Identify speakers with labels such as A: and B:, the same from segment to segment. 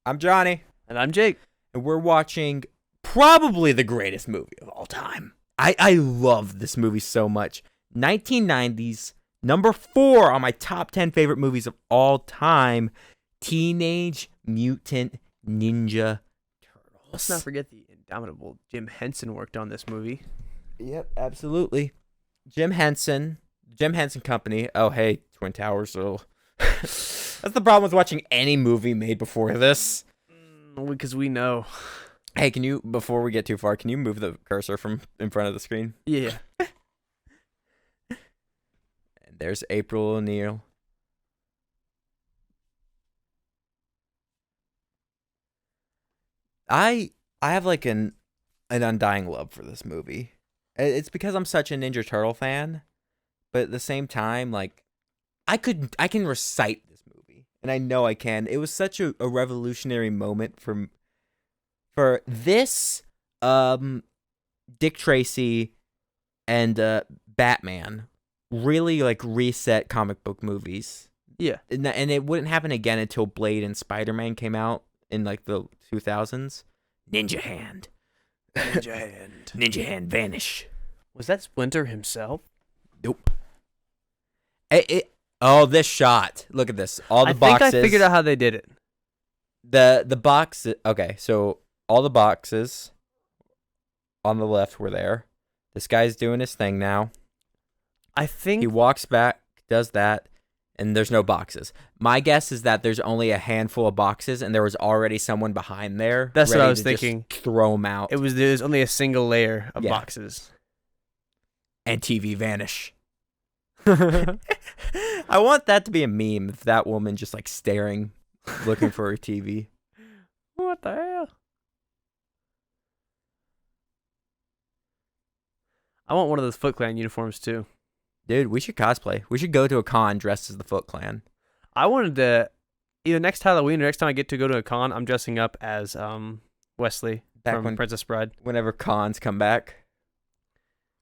A: I'm Johnny,
B: And I'm Jake.
A: and we're watching probably the greatest movie of all time. I love this movie so much. 1990s, number 4 on my top 10 favorite movies of all time, Teenage Mutant Ninja Turtles.
B: Let's not forget the indomitable Jim Henson worked on this movie.
A: Yep, absolutely. Jim Henson Company. Oh, hey, Twin Towers. So that's the problem with watching any movie made before this.
B: Because we know.
A: Hey, can you, before we get too far, can you move the cursor from in front of the screen?
B: Yeah.
A: And there's April O'Neil. I have like an undying love for this movie. It's because I'm such a Ninja Turtle fan, but at the same time, like I can recite this movie, and I know I can. It was such a revolutionary moment for this Dick Tracy and Batman really like reset comic book movies.
B: Yeah.
A: And it wouldn't happen again until Blade and Spider-Man came out in like the 2000s. Ninja Hand.
B: Ninja Hand.
A: Ninja Hand vanish.
B: Was that Splinter himself?
A: Nope. This shot. Look at this. All the
B: I
A: boxes.
B: think I figured out how they did it.
A: The box. Okay, so all the boxes on the left were there. This guy's doing his thing now.
B: I think
A: He walks back, does that, and there's no boxes. My guess is that there's only a handful of boxes, and there was already someone behind there.
B: That's what
A: ready
B: I was
A: to just
B: thinking.
A: throw them out.
B: there's only a single layer of
A: Yeah.
B: boxes.
A: And TV vanish. I want that to be a meme. If that woman just like staring, looking for her TV.
B: What the hell? I want one of those Foot Clan uniforms too.
A: Dude, we should cosplay. We should go to a con dressed as the Foot Clan.
B: I wanted to either next Halloween or next time I get to go to a con, I'm dressing up as Wesley
A: Back
B: from
A: when-
B: Princess Bride.
A: Whenever cons come back.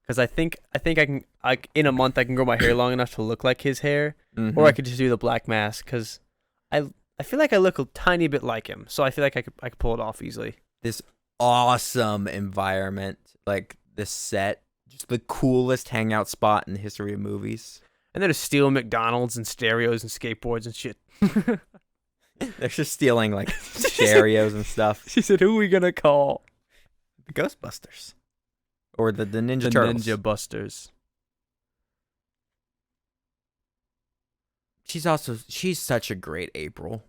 B: Because I think I can in a month I can grow my hair long enough to look like his hair,
A: Mhm.
B: or I could just do the black mask. Because I feel like I look a tiny bit like him, so I feel like I could pull it off easily.
A: This awesome environment, like this set, just the coolest hangout spot in the history of movies.
B: And then to steal McDonald's and stereos and skateboards and shit.
A: They're just stealing like stereos and stuff.
B: She said, "Who are we gonna call?"
A: The Ghostbusters. Or the Ninja
B: The
A: Turtles.
B: Ninja Busters.
A: She's such a great April.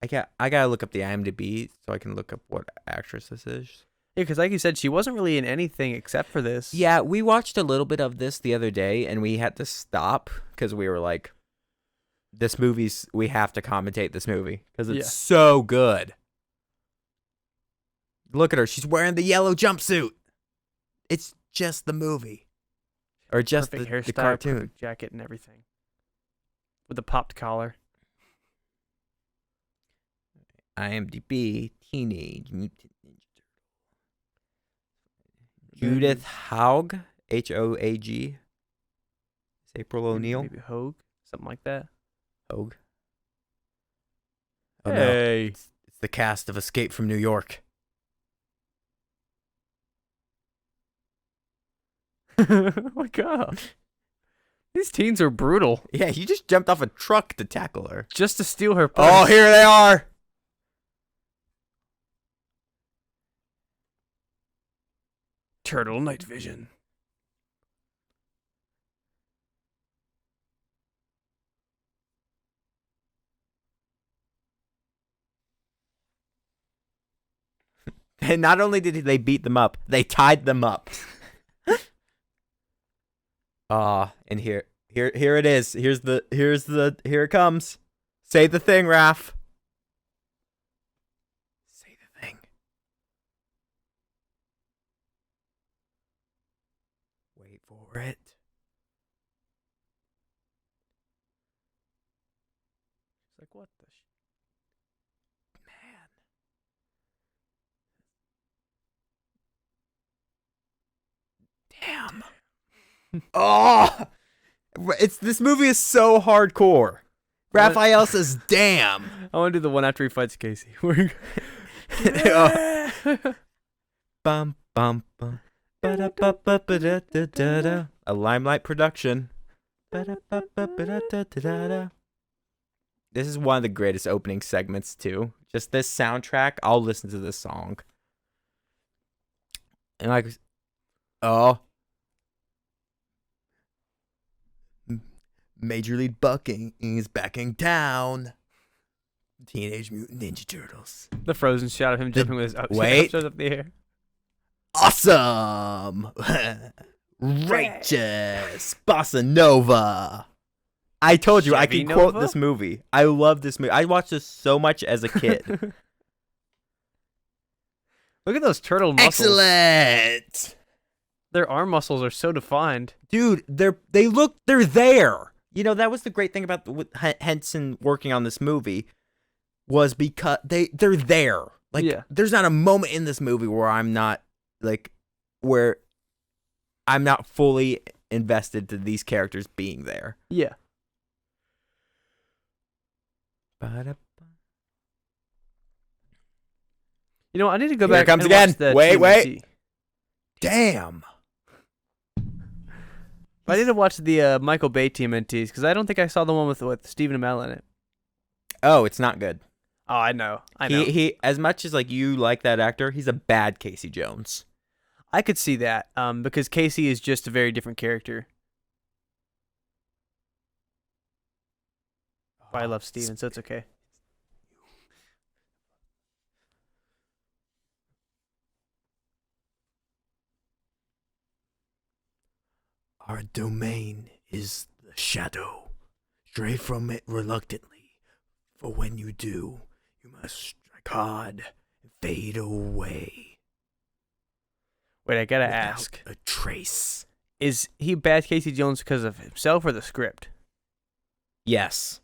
A: I gotta look up the IMDb so I can look up what actress this is.
B: Yeah, because like you said, she wasn't really in anything except for this.
A: Yeah, we watched a little bit of this the other day, and we had to stop because we were like, we have to commentate this movie because it's so good. Look at her. She's wearing the yellow jumpsuit. It's just the movie. Or just
B: Perfect
A: the
B: hairstyle,
A: cartoon.
B: perfect jacket, and everything. With the popped collar.
A: IMDb, Teenage Mutant Ninja Turtle. Judith Haug, Hoag. It's April O'Neil.
B: Maybe Hogue, something like that.
A: Hoag. Oh no,
B: Hey.
A: it's the cast of Escape from New York.
B: Oh my god. These teens are brutal.
A: Yeah, you just jumped off a truck to tackle her.
B: Just to steal her purse.
A: Oh, here they are.
B: Turtle night vision.
A: And not only did they beat them up, they tied them up. And here it is. Here it comes. Say the thing, Raph. Say the thing. Wait for it.
B: It's like, what the
A: Man. Damn. Oh, this movie is so hardcore. Raphael says, "Damn."
B: I want to do the one after he fights Casey.
A: Oh. Bum bum bum. Ba-da-ba-ba-ba-da-da-da-da. A Limelight production. Ba-da-ba-ba-ba-da-da-da-da. This is one of the greatest opening segments too. Just this soundtrack, I'll listen to this song. And like, oh, Major League Bucking is backing down. Teenage Mutant Ninja Turtles.
B: The Frozen shot of him jumping with his
A: wait.
B: shows up the air.
A: Awesome. Righteous. Bossa Nova. I told you, I
B: Chevy
A: can quote
B: Nova?
A: this movie. I love this movie. I watched this so much as a kid.
B: Look at those turtle muscles.
A: Excellent.
B: Their arm muscles are so defined.
A: Dude, they're there. You know, that was the great thing about Henson working on this movie, was because they're there. Like,
B: Yeah.
A: There's not a moment in this movie where I'm not fully invested to these characters being there.
B: Yeah.
A: Ba-da-ba.
B: You know, I need to go
A: Here it
B: back
A: comes
B: and
A: again.
B: watch the
A: Wait.
B: TMNT.
A: Damn.
B: I need to watch the Michael Bay TMNTs because I don't think I saw the one with Stephen Amell in it.
A: Oh, it's not good.
B: Oh, I know.
A: He as much as like you like that actor, he's a bad Casey Jones.
B: I could see that because Casey is just a very different character. But I love Steven, so it's okay.
A: Our domain is the shadow. Stray from it reluctantly, for when you do, you must strike hard and fade away.
B: Wait, I gotta
A: without
B: ask.
A: a trace.
B: Is he bad Casey Jones because of himself or the script?
A: Yes.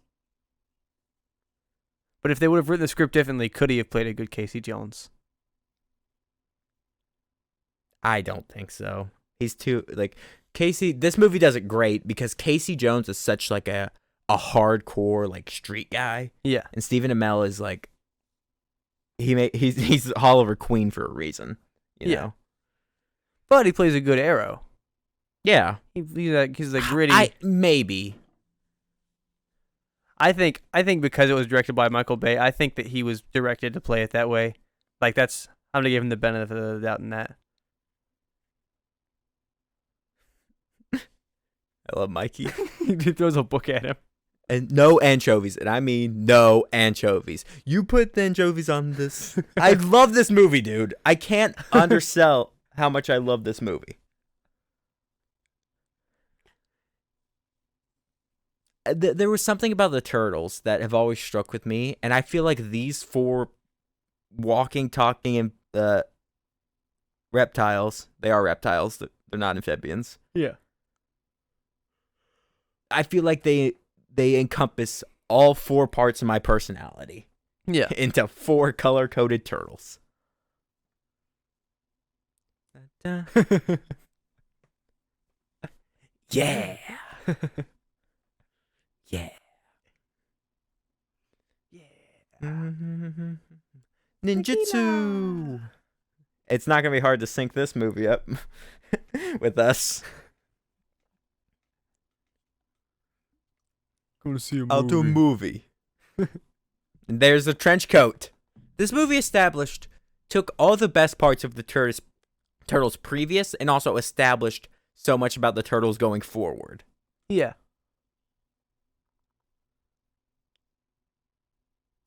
B: But if they would have written the script differently, could he have played a good Casey Jones?
A: I don't think so. He's too, like, Casey, this movie does it great because Casey Jones is such, like, a hardcore, like, street guy.
B: Yeah.
A: And Stephen Amell is, like, he's Oliver Queen for a reason, you know?
B: But he plays a good Arrow.
A: Yeah.
B: He's like gritty.
A: Maybe.
B: I think because it was directed by Michael Bay, I think that he was directed to play it that way. Like I'm gonna give him the benefit of the doubt in that.
A: I love Mikey.
B: He throws a book at him.
A: And no anchovies. And I mean no anchovies. You put the anchovies on this. I love this movie, dude. I can't undersell how much I love this movie. There was something about the turtles that have always struck with me. And I feel like these four walking, talking, and reptiles, they are reptiles. They're not amphibians.
B: Yeah.
A: I feel like they encompass all four parts of my personality.
B: Yeah.
A: Into four color-coded turtles. Yeah. Yeah. Yeah. Ninjutsu. It's not going to be hard to sync this movie up with us.
B: Going to see a movie.
A: I'll do a movie. And there's the trench coat. This movie took all the best parts of the Turtles previous and also established so much about the Turtles going forward.
B: Yeah.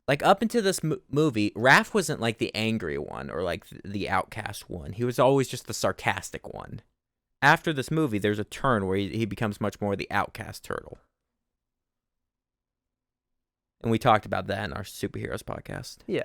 A: Like, up into this movie, Raph wasn't like the angry one or like the outcast one. He was always just the sarcastic one. After this movie, there's a turn where he becomes much more the outcast turtle. And we talked about that in our Superheroes podcast.
B: Yeah.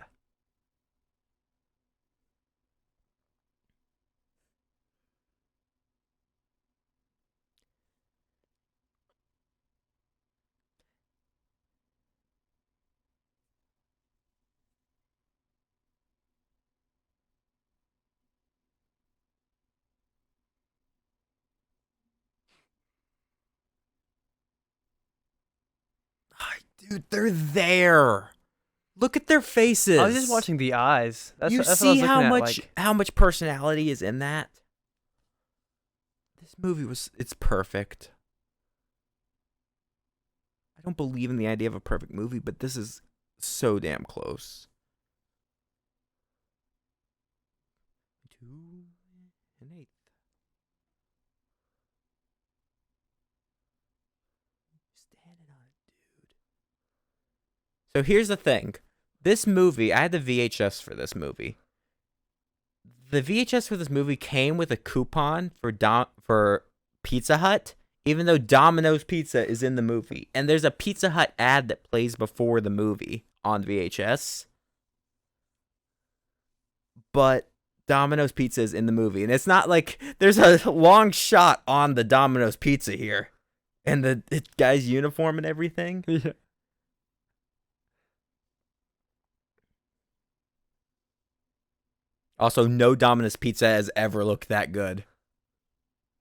A: Dude, they're there. Look at their faces.
B: I was just watching the eyes. That's
A: you
B: what I
A: see
B: was looking
A: how
B: at,
A: much
B: like,
A: how much personality is in that? This movie it's perfect. I don't believe in the idea of a perfect movie, but this is so damn close. 2 1/8. Standing on it, dude. So here's the thing. This movie, I had the VHS for this movie. The VHS for this movie came with a coupon for Pizza Hut, even though Domino's Pizza is in the movie. And there's a Pizza Hut ad that plays before the movie on VHS. But Domino's Pizza is in the movie. And it's not like there's a long shot on the Domino's Pizza here. And the guy's uniform and everything.
B: yeah.
A: Also, no Domino's Pizza has ever looked that good.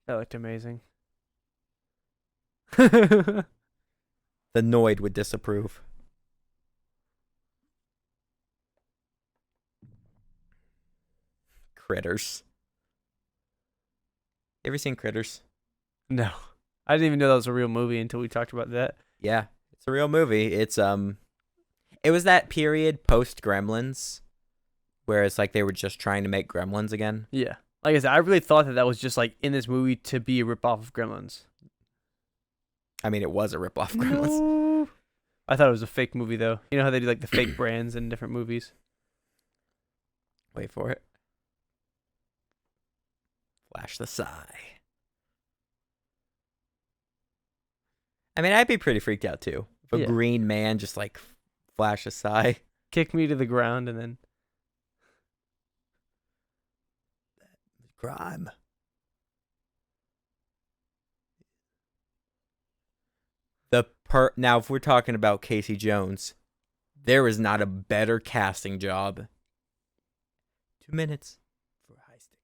B: That looked amazing.
A: The Noid would disapprove. Critters. You ever seen Critters?
B: No. I didn't even know that was a real movie until we talked about that.
A: Yeah, it's a real movie. It was that period post Gremlins, where it's like they were just trying to make Gremlins again.
B: Yeah. Like I said, I really thought that was just like in this movie to be a ripoff of Gremlins.
A: I mean, it was a ripoff of Gremlins.
B: No. I thought it was a fake movie though. You know how they do like the fake brands in different movies?
A: Wait for it. Flash the sigh. I mean, I'd be pretty freaked out too. If a green man just like flash a sigh.
B: Kick me to the ground and then
A: Crime. Now, if we're talking about Casey Jones, there is not a better casting job. 2 minutes for high sticking.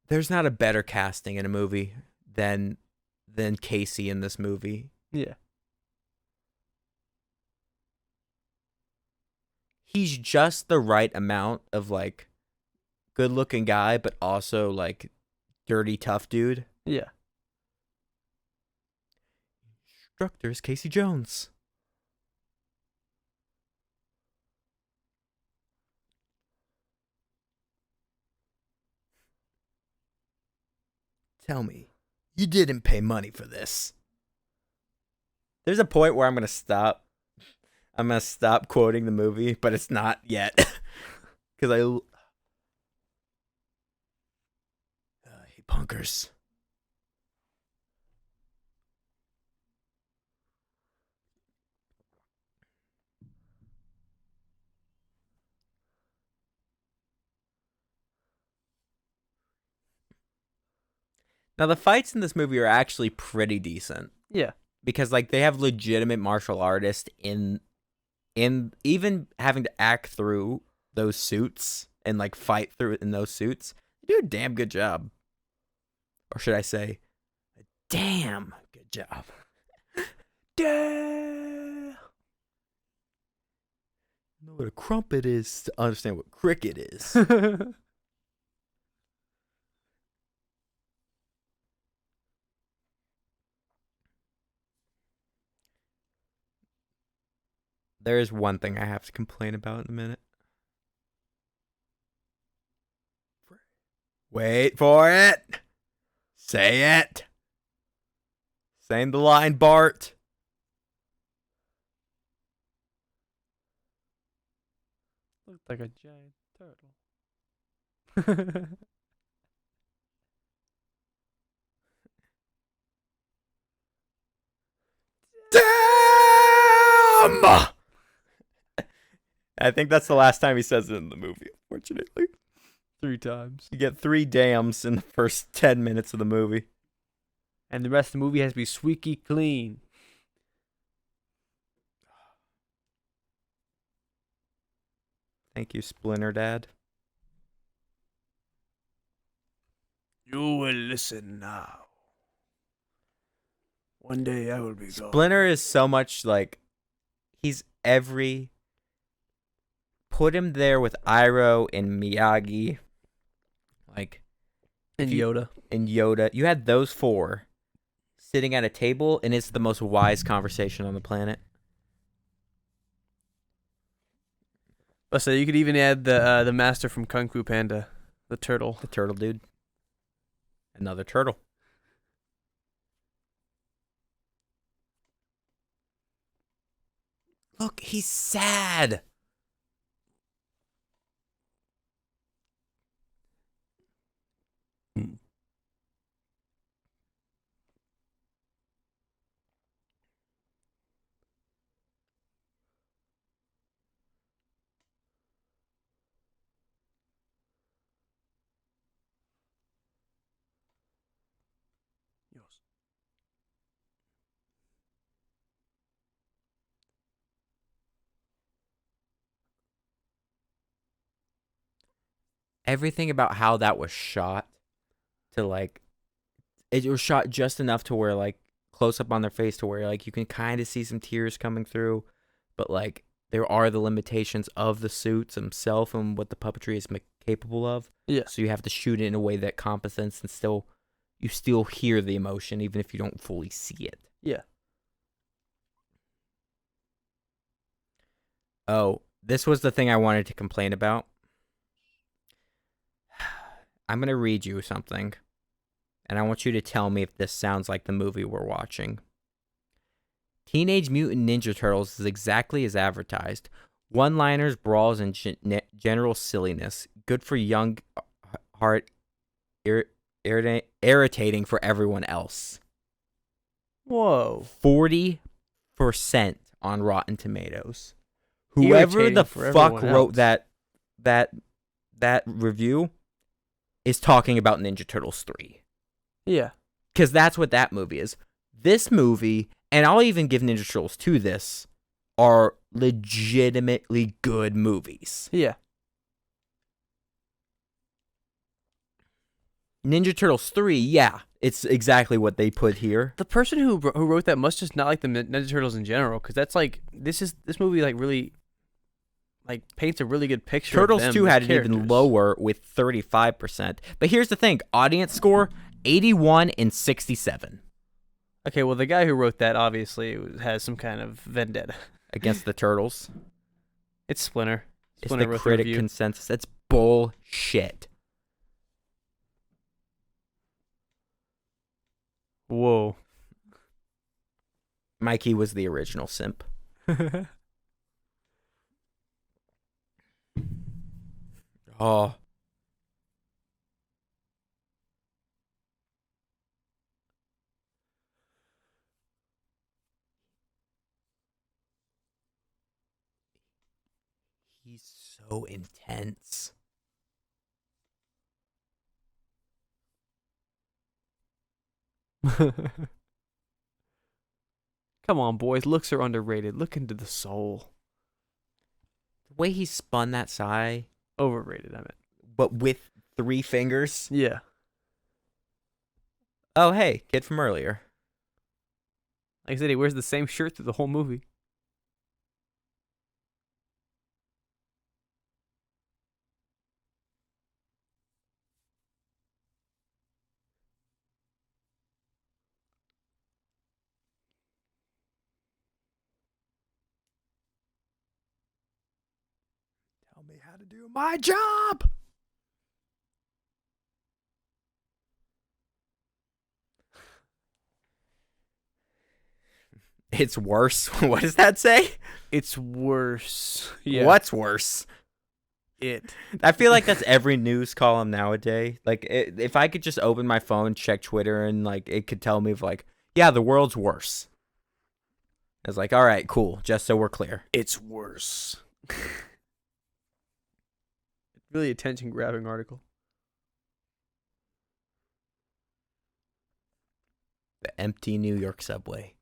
A: There's not a better casting in a movie than Casey in this movie.
B: yeah.
A: He's just the right amount of like good looking guy, but also like dirty tough dude.
B: Yeah.
A: Instructor is Casey Jones. Tell me, you didn't pay money for this. There's a point where I'm gonna stop. I'm gonna stop quoting the movie, but it's not yet, because I hate punkers. Now the fights in this movie are actually pretty decent.
B: Yeah.
A: Because like they have legitimate martial artists in even having to act through those suits and like fight through it in those suits. They do a damn good job. Or should I say, a damn good job. Damn. Know what a crumpet is to understand what cricket is. There is one thing I have to complain about in a minute. Wait for it. Say it. Saying the line, Bart.
B: Looked like a giant turtle.
A: Damn! I think that's the last time he says it in the movie, unfortunately.
B: 3 times.
A: You get 3 dams in the first 10 minutes of the movie.
B: And the rest of the movie has to be squeaky clean.
A: Thank you, Splinter Dad.
B: You will listen now. One day I will be gone.
A: Splinter is so much like he's every. Put him there with Iroh and Miyagi, like
B: And Yoda.
A: and Yoda. You had those four sitting at a table, and it's the most wise conversation on the planet.
B: So you could even add the master from Kung Fu Panda, the turtle.
A: The turtle dude. Another turtle. Look, he's sad. Everything about how that was shot to like it was shot just enough to where like close up on their face to where like you can kind of see some tears coming through, but like there are the limitations of the suits themselves and what the puppetry is capable of.
B: Yeah.
A: So you have to shoot it in a way that compensates and still you still hear the emotion even if you don't fully see it.
B: Yeah.
A: Oh, this was the thing I wanted to complain about. I'm going to read you something, and I want you to tell me if this sounds like the movie we're watching. Teenage Mutant Ninja Turtles is exactly as advertised. One-liners, brawls, and general silliness. Good for young heart, irritating for everyone else.
B: Whoa.
A: 40% on Rotten Tomatoes. Whoever the fuck wrote that review is talking about Ninja Turtles 3.
B: Yeah.
A: Because that's what that movie is. This movie, and I'll even give Ninja Turtles 2 this, are legitimately good movies.
B: Yeah.
A: Ninja Turtles 3, yeah, it's exactly what they put here.
B: The person who wrote that must just not like the Ninja Turtles in general, because that's like this movie like really like paints a really good picture.
A: Turtles
B: of them
A: 2 had it
B: characters.
A: even lower with 35%. But here's the thing, audience score 81 and 67
B: Okay, well the guy who wrote that obviously has some kind of vendetta
A: against the Turtles.
B: It's Splinter.
A: It's the critic consensus. That's bullshit.
B: Whoa.
A: Mikey was the original simp. Oh. He's so intense.
B: Come on, boys. Looks are underrated. Look into the soul.
A: The way he spun that sigh.
B: Overrated, I meant.
A: But with 3 fingers.
B: Yeah.
A: Oh, hey, kid from earlier.
B: Like I said, he wears the same shirt through the whole movie.
A: Tell me how to do my job. It's worse. What does that say?
B: It's worse. Yeah.
A: What's worse?
B: It.
A: I feel like that's every news column nowadays. Like, if I could just open my phone, check Twitter, and like it could tell me of like, yeah, the world's worse. It's like, all right, cool. Just so we're clear,
B: It's worse. Really attention-grabbing article.
A: the empty New York subway.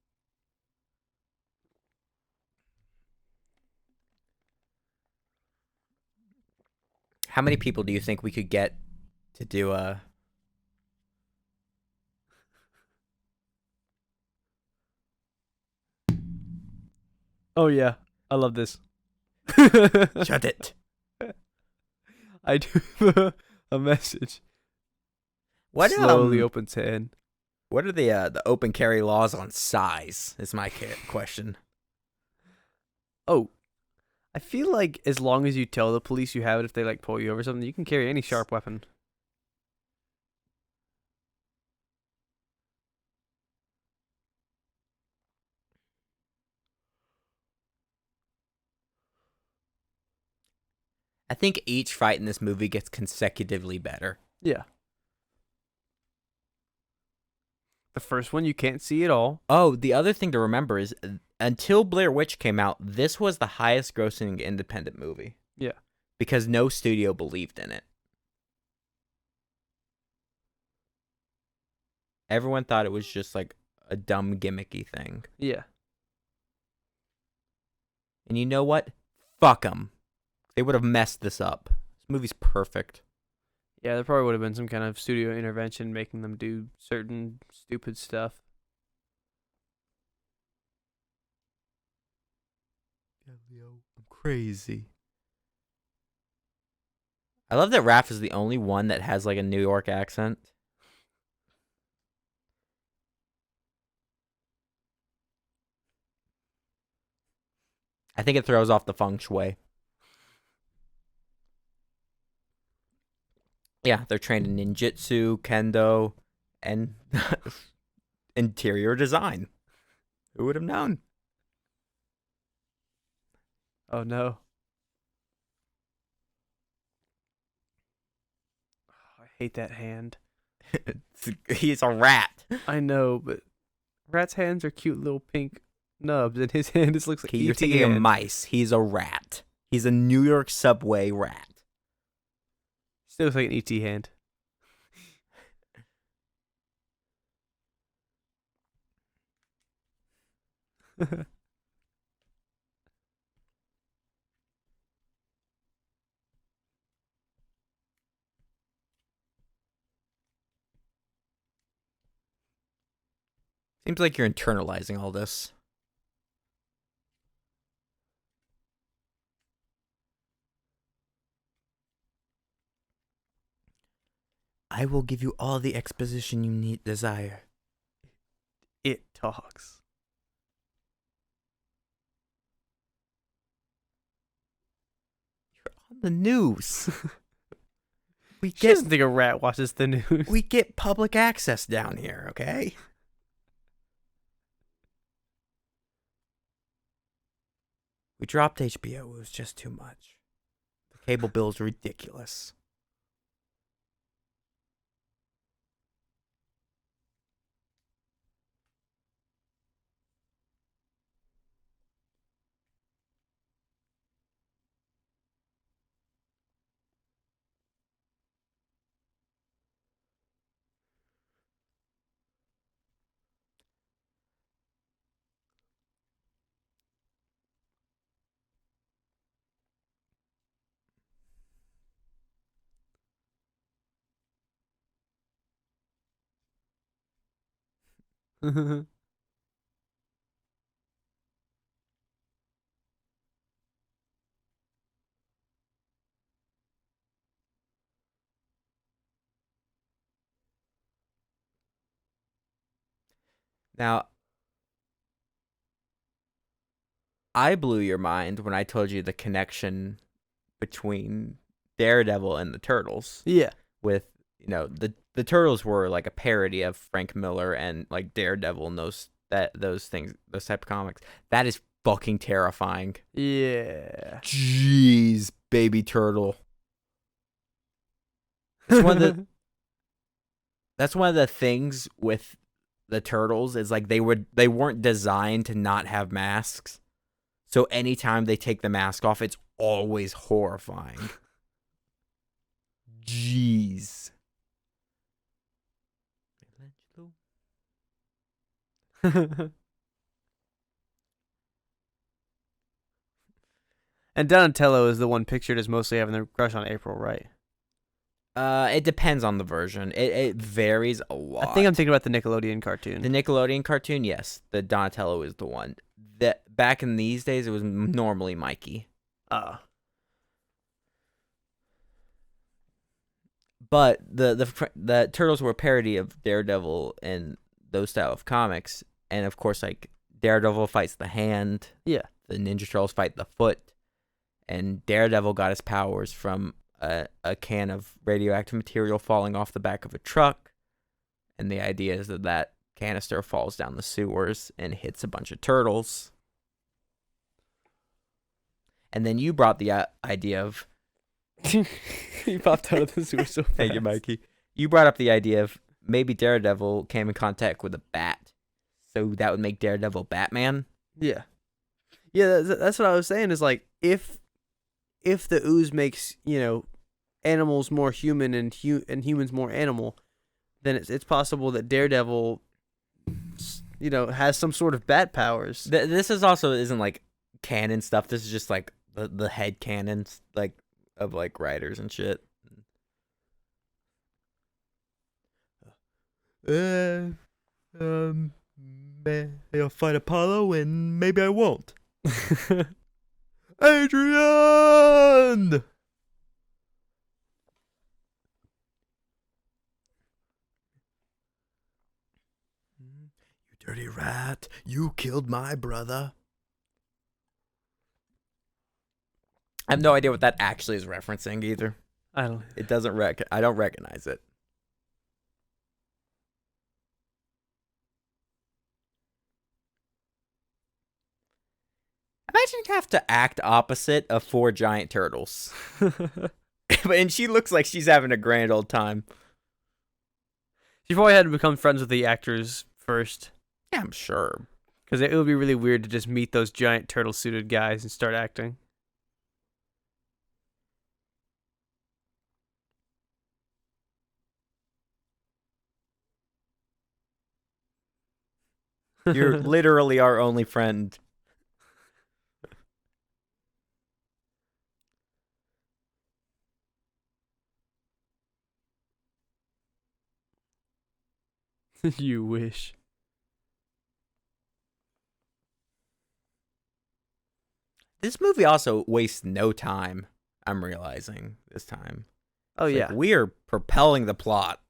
A: How many people do you think we could get to do a
B: Oh yeah, I love this.
A: Shut it.
B: I do a message.
A: What
B: Slowly opens hand.
A: What are the open carry laws on size? Is my question.
B: Oh, I feel like as long as you tell the police you have it, if they like pull you over or something, you can carry any sharp weapon.
A: I think each fight in this movie gets consecutively better.
B: Yeah. The first one you can't see at all.
A: Oh, the other thing to remember is until Blair Witch came out, this was the highest grossing independent movie.
B: Yeah.
A: Because no studio believed in it. Everyone thought it was just like a dumb gimmicky thing.
B: Yeah.
A: And you know what? Fuck them. They would have messed this up. This movie's perfect.
B: Yeah, there probably would have been some kind of studio intervention making them do certain stupid stuff.
A: Yeah, Leo, I'm crazy. I love that Raph is the only one that has like a New York accent. I think it throws off the feng shui. Yeah, they're trained in ninjutsu, kendo, and interior design. Who would have known?
B: Oh no. Oh, I hate that hand.
A: He's a rat.
B: I know, but rat's hands are cute little pink nubs, and his hand just looks like
A: You're
B: ET
A: thinking of
B: hand.
A: mice. He's a rat. He's a New York subway rat.
B: Still looks like an ET hand.
A: Seems like you're internalizing all this. I will give you all the exposition you desire.
B: It talks.
A: You're on the news. We
B: She doesn't think a rat watches the news.
A: we get public access down here, okay? We dropped HBO. It was just too much. The cable bill's ridiculous. Now, I blew your mind when I told you the connection between Daredevil and the Turtles.
B: Yeah.
A: With, you know, the Turtles were like a parody of Frank Miller and like Daredevil and those things, those type of comics. That is fucking terrifying.
B: Yeah.
A: Jeez, baby turtle. That's one of the things with the Turtles is like they weren't designed to not have masks. So anytime they take the mask off, it's always horrifying. Jeez.
B: And Donatello is the one pictured as mostly having the crush on April, right?
A: It depends on the version. It varies a lot.
B: I think I'm thinking about the Nickelodeon cartoon.
A: The Nickelodeon cartoon, yes. The Donatello is the one. that back in these days it was normally Mikey. But the Turtles were a parody of Daredevil and those style of comics, and of course, like Daredevil fights the hand,
B: Yeah.
A: the Ninja Turtles fight the foot, and Daredevil got his powers from a can of radioactive material falling off the back of a truck, and the idea is that canister falls down the sewers and hits a bunch of turtles. And then you brought the idea of
B: He popped out of the sewer so fast.
A: thank you, Mikey. You brought up the idea of maybe Daredevil came in contact with a bat, so that would make Daredevil Batman.
B: Yeah. Yeah, that's what I was saying is like if the ooze makes, animals more human and humans more animal, then it's possible that Daredevil has some sort of bat powers.
A: This is also isn't like canon stuff. This is just like the head canons like of like writers and shit. I'll fight Apollo and maybe I won't. Adrian! You dirty rat. You killed my brother. I have no idea what that actually is referencing either.
B: I don't.
A: It doesn't I don't recognize it. Imagine you have to act opposite of 4 giant turtles. And she looks like she's having a grand old time.
B: She probably had to become friends with the actors first.
A: Yeah, I'm sure.
B: Because it would be really weird to just meet those giant turtle-suited guys and start acting.
A: You're literally our only friend.
B: You wish.
A: This movie also wastes no time, I'm realizing this time.
B: Oh,
A: It's
B: yeah.
A: like we are propelling the plot.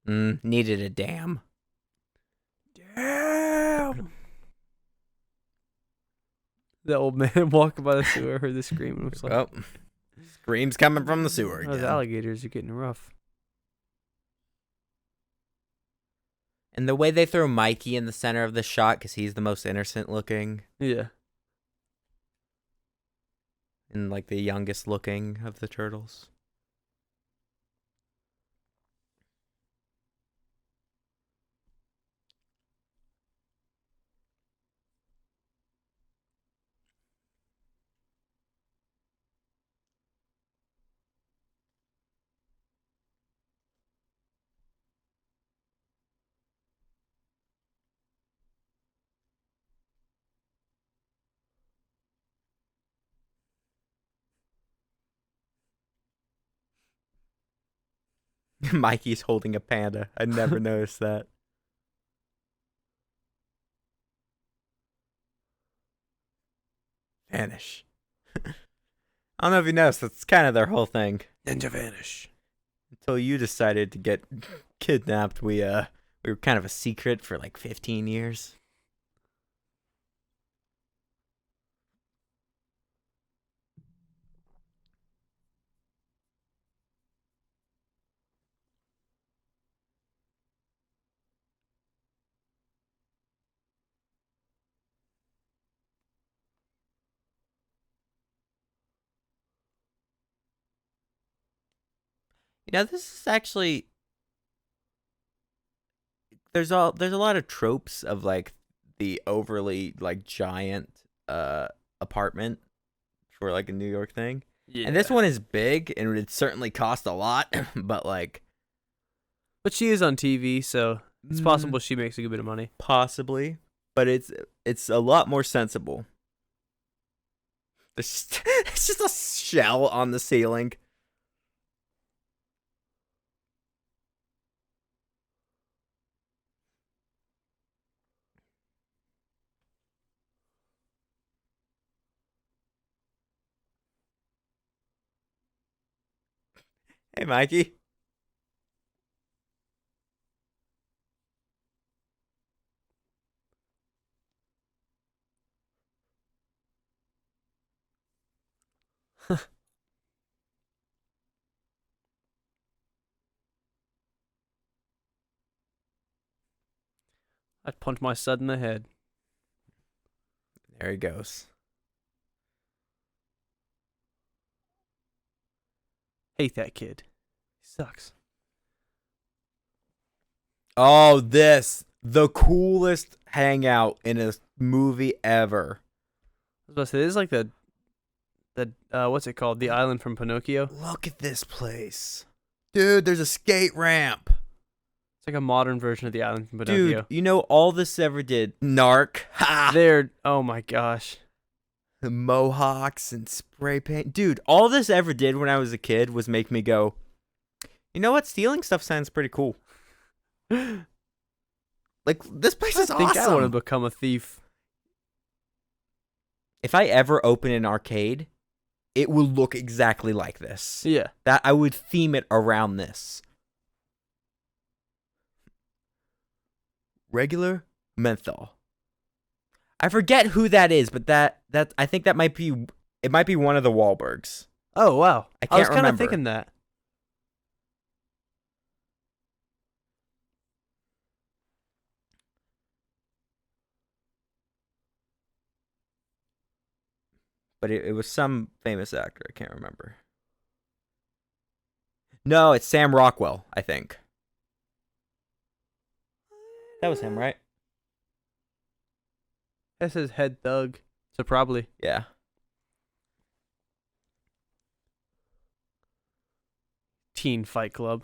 A: Needed a dam.
B: Damn! The old man walking by the sewer heard the scream and was like,
A: Oh, screams coming from the sewer
B: those
A: again.
B: alligators are getting rough.
A: And the way they throw Mikey in the center of the shot because he's the most innocent looking
B: Yeah.
A: and like the youngest looking of the turtles. Mikey's holding a panda. I never noticed that. Vanish. I don't know if you noticed, that's kind of their whole thing.
B: Ninja vanish.
A: Until you decided to get kidnapped, we were kind of a secret for like 15 years. You know, this is actually there's a lot of tropes of like the overly like giant apartment for like a New York thing.
B: Yeah.
A: And this one is big and it certainly cost a lot, but like
B: But she is on TV, so it's possible she makes a good bit of money.
A: Possibly, but it's a lot more sensible. It's just a shell on the ceiling. Hey, Mikey.
B: I'd punch my son in the head.
A: There he goes.
B: Hate that kid. He sucks.
A: Oh, the coolest hangout in a movie ever.
B: I was about to say, this is like the what's it called? The island from Pinocchio.
A: Look at this place. Dude, there's a skate ramp.
B: It's like a modern version of the island from Pinocchio.
A: Dude, you know all this ever did? Narc. Ha!
B: They're, oh my gosh.
A: The mohawks and spray paint. Dude, all this ever did when I was a kid was make me go, you know what? Stealing stuff sounds pretty cool. Like, this place is
B: I think
A: awesome.
B: I want to become a thief.
A: If I ever open an arcade, it will look exactly like this.
B: Yeah.
A: That I would theme it around this. Regular menthol. I forget who that is, but that I think that might be one of the Wahlbergs.
B: Oh, wow.
A: I
B: was
A: can't
B: kind of
A: remember.
B: thinking that.
A: But it was some famous actor. I can't remember. No, it's Sam Rockwell, I think. That was him, right?
B: That says head thug. So probably.
A: Yeah.
B: Teen Fight Club.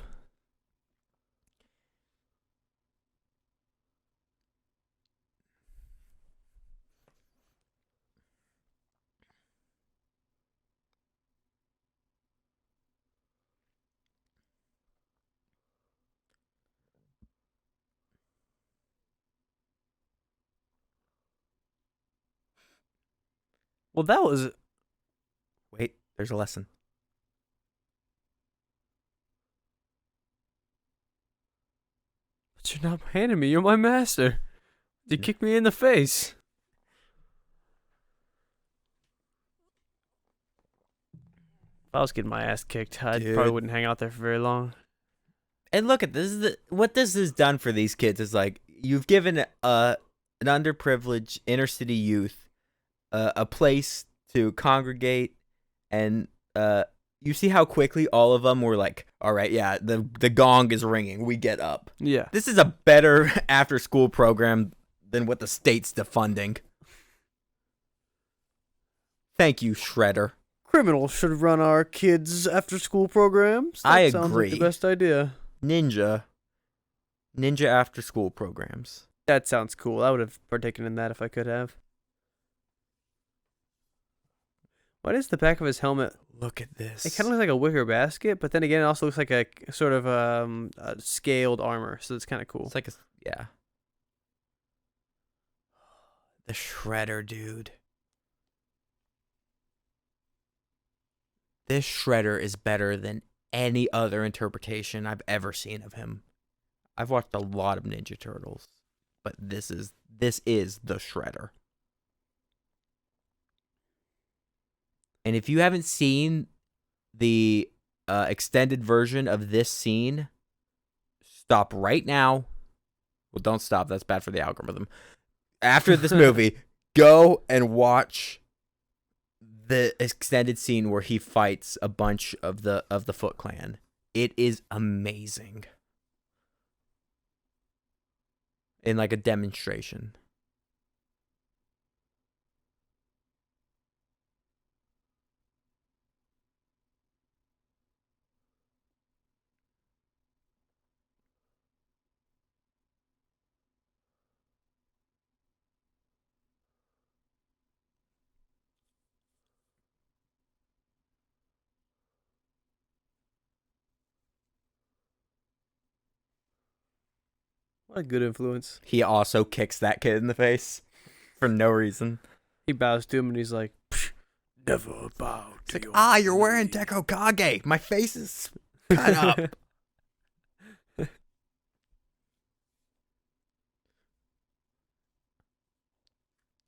B: Well, that was...
A: Wait, there's a lesson.
B: But you're not handing me. You're my master. You kicked me in the face. If I was getting my ass kicked, I probably wouldn't hang out there for very long.
A: And look at this. What this has done for these kids is like you've given an underprivileged inner city youth a place to congregate, and you see how quickly all of them were like, all right, yeah, the gong is ringing, we get up.
B: Yeah.
A: This is a better after school program than what the state's defunding. Thank you, Shredder.
B: Criminals should run our kids' after-school programs. That
A: I
B: sounds
A: agree.
B: like the best idea.
A: Ninja after school programs.
B: That sounds cool. I would have partaken in that if I could have. What is the back of his helmet?
A: Look at this.
B: It kind of looks like a wicker basket, but then again, it also looks like a sort of a scaled armor, so it's kind of cool.
A: It's like yeah. The Shredder, dude. This Shredder is better than any other interpretation I've ever seen of him. I've watched a lot of Ninja Turtles, but this is the Shredder. And if you haven't seen the extended version of this scene, stop right now. Well, don't stop. That's bad for the algorithm. After this movie, go and watch the extended scene where he fights a bunch of the Foot Clan. It is amazing. In like a demonstration.
B: What a good influence.
A: He also kicks that kid in the face for no reason.
B: He bows to him and he's like, never bow to
A: Like,
B: your
A: you're wearing
B: knee."
A: Deco Kage. My face is cut up.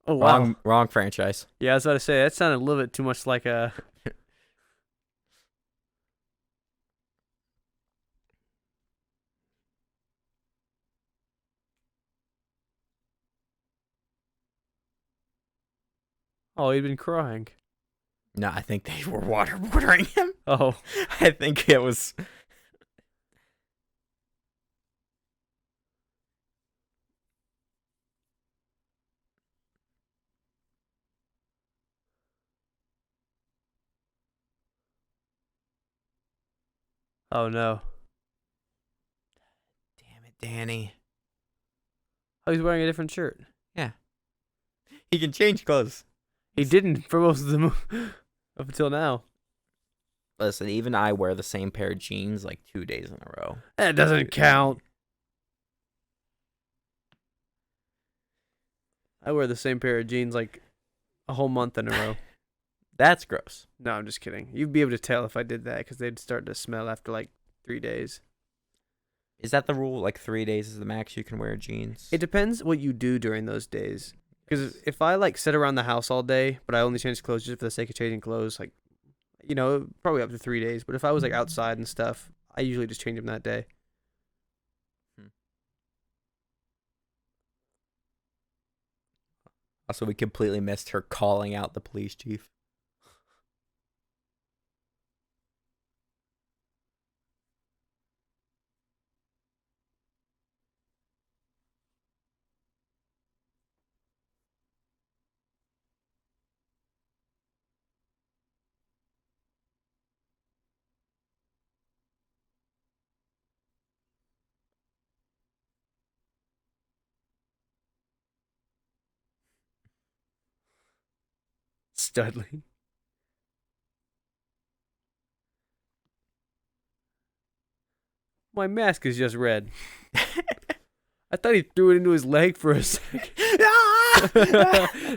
B: Oh, wow.
A: Wrong franchise.
B: Yeah, I was about to say, that sounded a little bit too much like a... Oh, he'd been crying.
A: No, I think they were waterboarding him.
B: Oh.
A: I think it was.
B: Oh, no.
A: Damn it, Danny.
B: Oh, he's wearing a different shirt.
A: Yeah. He can change clothes.
B: He didn't for most of the movie. Up until now.
A: Listen, even I wear the same pair of jeans like 2 days in a row.
B: That doesn't count. I wear the same pair of jeans like a whole month in a row.
A: That's gross.
B: No, I'm just kidding. You'd be able to tell if I did that because they'd start to smell after like 3 days.
A: Is that the rule? Like 3 days is the max you can wear jeans?
B: It depends what you do during those days. Because if I like sit around the house all day, but I only change clothes just for the sake of changing clothes, like, you know, probably up to 3 days. But if I was like outside and stuff, I usually just change them that day.
A: Also, we completely missed her calling out the police chief.
B: Studley. My mask is just red. I thought he threw it into his leg for a second.
A: That's
B: what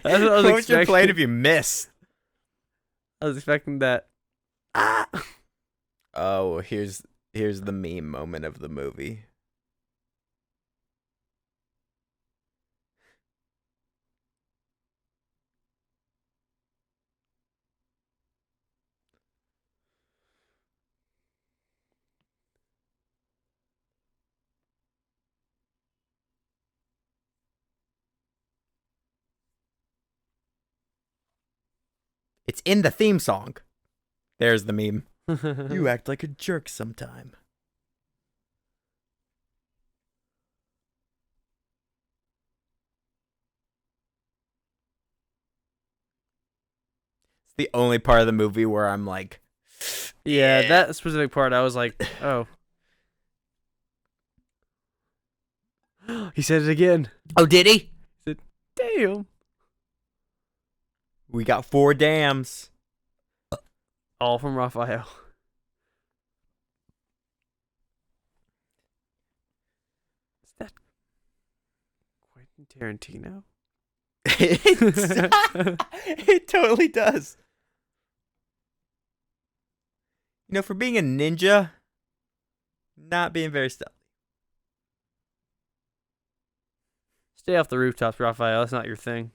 B: I was
A: What's your plan
B: expecting.
A: if you miss?
B: I was expecting that.
A: Oh, here's the meme moment of the movie. It's in the theme song. There's the meme. You act like a jerk sometime. It's the only part of the movie where I'm like,
B: Yeah, that specific part, I was like, oh. He said it again.
A: oh, did he?
B: Damn.
A: We got 4 dams.
B: All from Raphael. Is that Quentin Tarantino?
A: It totally does. You know, for being a ninja, not being very stealthy.
B: Stay off the rooftops, Raphael. That's not your thing.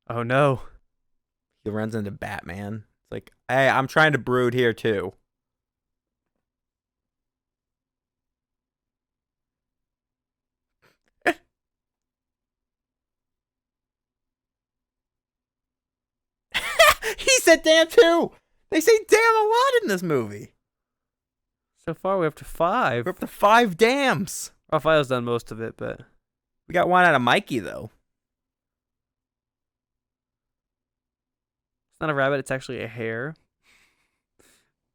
B: Oh, no.
A: He runs into Batman. It's like, hey, I'm trying to brood here too. He said damn too. They say damn a lot in this movie.
B: So far, we're up to 5.
A: We're up to 5 dams.
B: Raphael's done most of it, but...
A: We got one out of Mikey, though.
B: It's not a rabbit, it's actually a hare.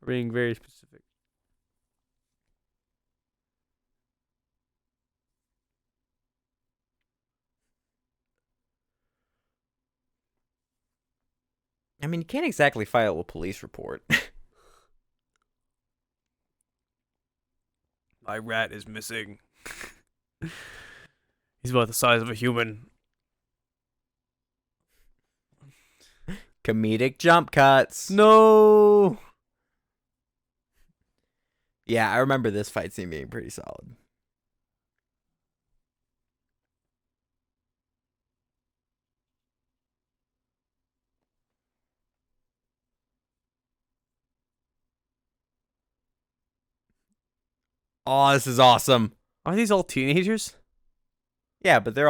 B: We're being very specific.
A: I mean, you can't exactly file a police report.
B: My rat is missing. He's about the size of a human.
A: Comedic jump cuts.
B: No.
A: Yeah, I remember this fight scene being pretty solid. Oh, this is awesome.
B: Are these all teenagers?
A: Yeah, but they've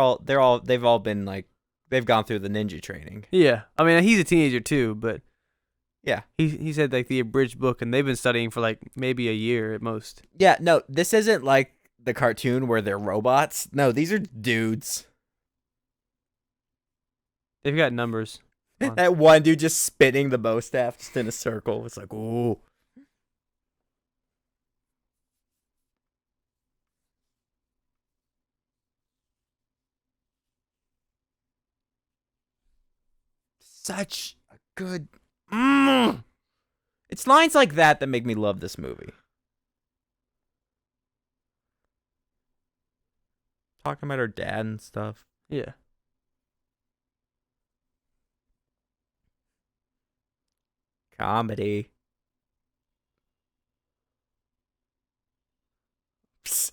A: all been like they've gone through the ninja training.
B: Yeah. I mean, he's a teenager too, but
A: Yeah.
B: he said like the abridged book, and they've been studying for like maybe a year at most.
A: Yeah, no, this isn't like the cartoon where they're robots. No, these are dudes.
B: They've got numbers.
A: That one dude just spinning the bow staff just in a circle. It's like, ooh. Such a good. It's lines like that that make me love this movie. Talking about her dad and stuff.
B: Yeah.
A: Comedy.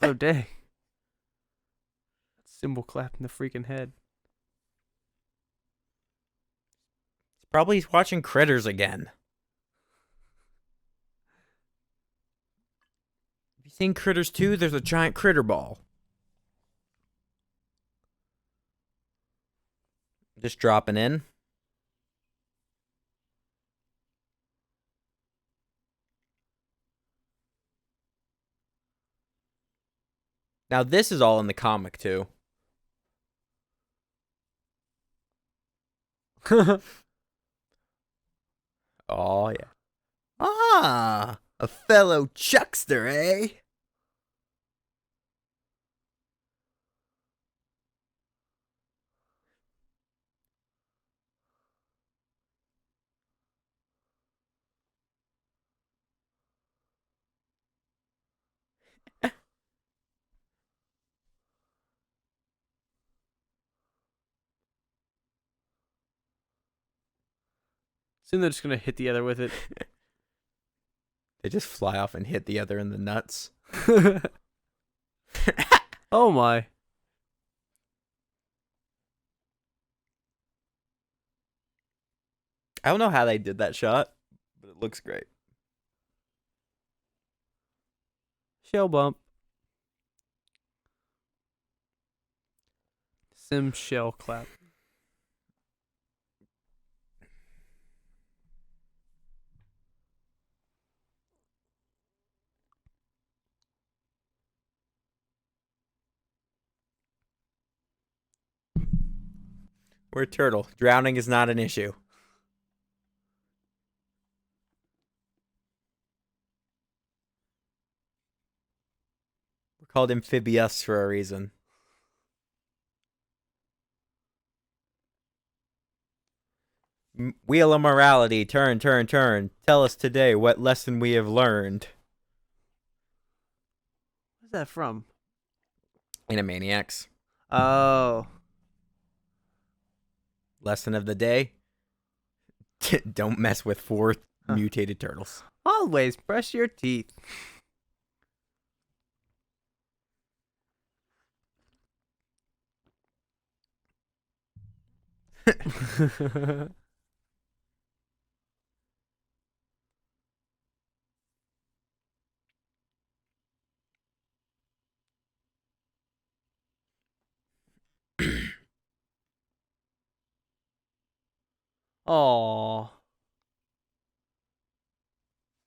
B: Oh dang. Cymbal clap in the freaking head.
A: Probably watching Critters again. Have you seen Critters 2? There's a giant critter ball. Just dropping in. Now this is all in the comic too. Oh yeah. Ah, a fellow chuckster, eh?
B: Soon they're just gonna hit the other with it.
A: They just fly off and hit the other in the nuts.
B: Oh my.
A: I don't know how they did that shot, but it looks great.
B: Shell bump. Sim shell clap.
A: We're a turtle. Drowning is not an issue. We're called amphibious for a reason. Wheel of morality, turn, turn, turn. Tell us today what lesson we have learned.
B: What's that from?
A: Animaniacs.
B: Oh.
A: Lesson of the day. Don't mess with four mutated turtles.
B: Always brush your teeth. Aww.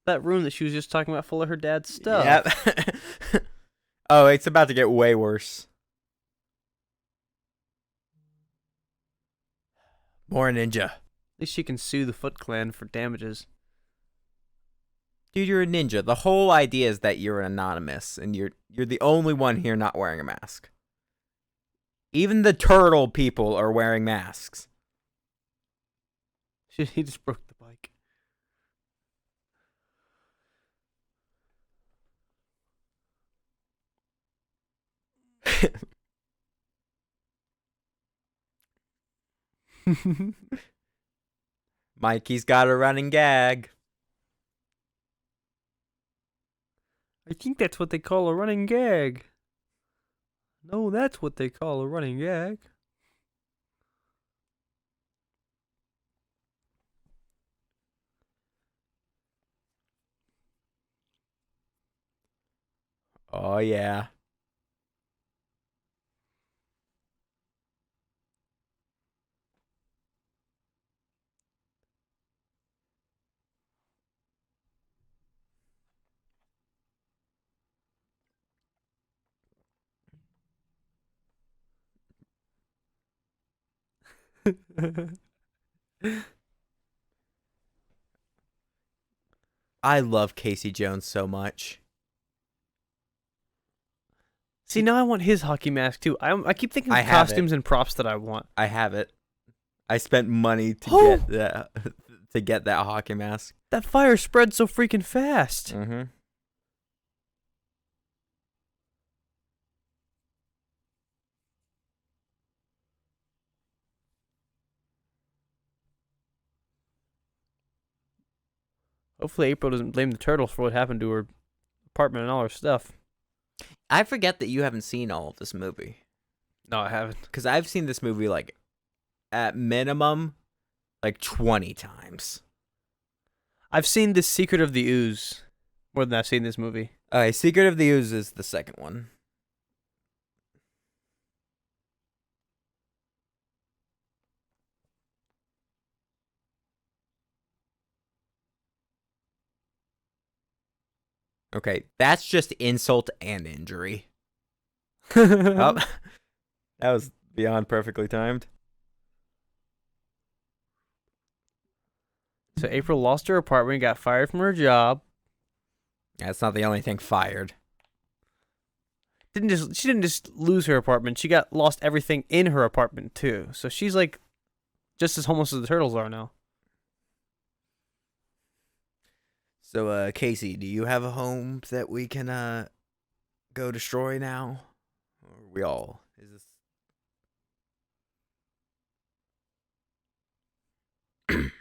B: That room that she was just talking about full of her dad's stuff.
A: Yep. Oh, it's about to get way worse. More ninja.
B: At least she can sue the Foot Clan for damages.
A: Dude, you're a ninja. The whole idea is that you're anonymous and you're the only one here not wearing a mask. Even the turtle people are wearing masks.
B: He just broke the bike.
A: Mikey's got a running gag.
B: I think that's what they call a running gag. No, that's what they call a running gag.
A: Oh yeah. I love Casey Jones so much.
B: See, now I want his hockey mask too. I keep thinking
A: I
B: of
A: have
B: costumes and props that I want.
A: I have it. I spent money to
B: Oh!
A: get that to get that hockey mask.
B: That fire spread so freaking fast.
A: Mm-hmm.
B: Hopefully April doesn't blame the turtle for what happened to her apartment and all her stuff.
A: I forget that you haven't seen all of this movie.
B: No, I haven't.
A: Because I've seen this movie, like, at minimum, like 20 times.
B: I've seen The Secret of the Ooze more than I've seen this movie.
A: Okay, Secret of the Ooze is the second one. Okay, that's just insult and injury. Oh, that was beyond perfectly timed.
B: So April lost her apartment, got fired from her job.
A: That's not the only thing fired.
B: She didn't just lose her apartment. She got lost everything in her apartment too. So she's like just as homeless as the turtles are now.
A: So, Casey, do you have a home that we can go destroy now? Or are we all? Is this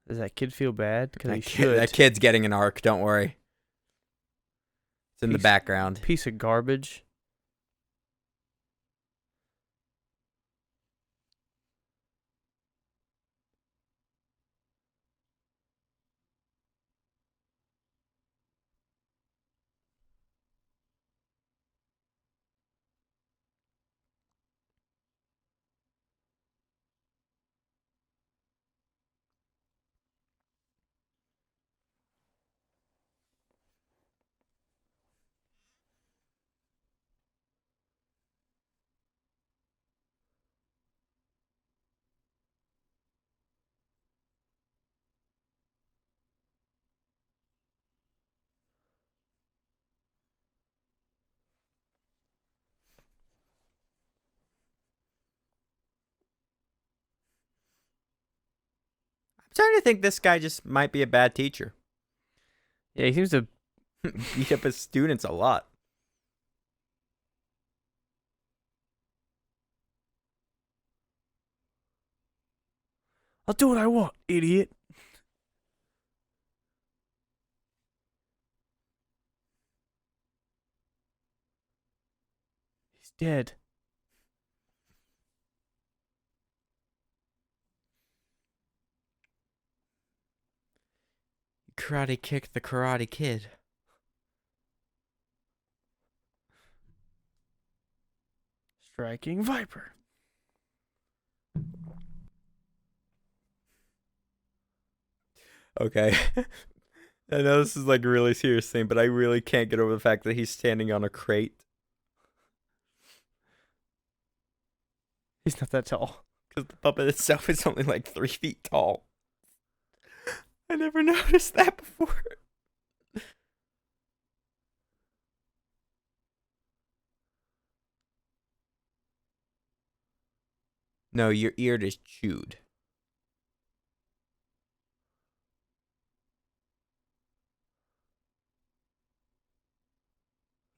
B: Does that kid feel bad? Because he should.
A: that kid's getting an arc, don't worry. It's in the background.
B: Piece of garbage.
A: I'm starting to think this guy just might be a bad teacher.
B: Yeah, he seems to.
A: Beat up his students a lot.
B: I'll do what I want, idiot. He's dead.
A: Karate kicked the Karate Kid.
B: Striking Viper.
A: Okay. I know this is like a really serious thing, but I really can't get over the fact that he's standing on a crate.
B: He's not that tall.
A: Because the puppet itself is only like 3 feet tall. I never noticed that before. No, your ear is chewed.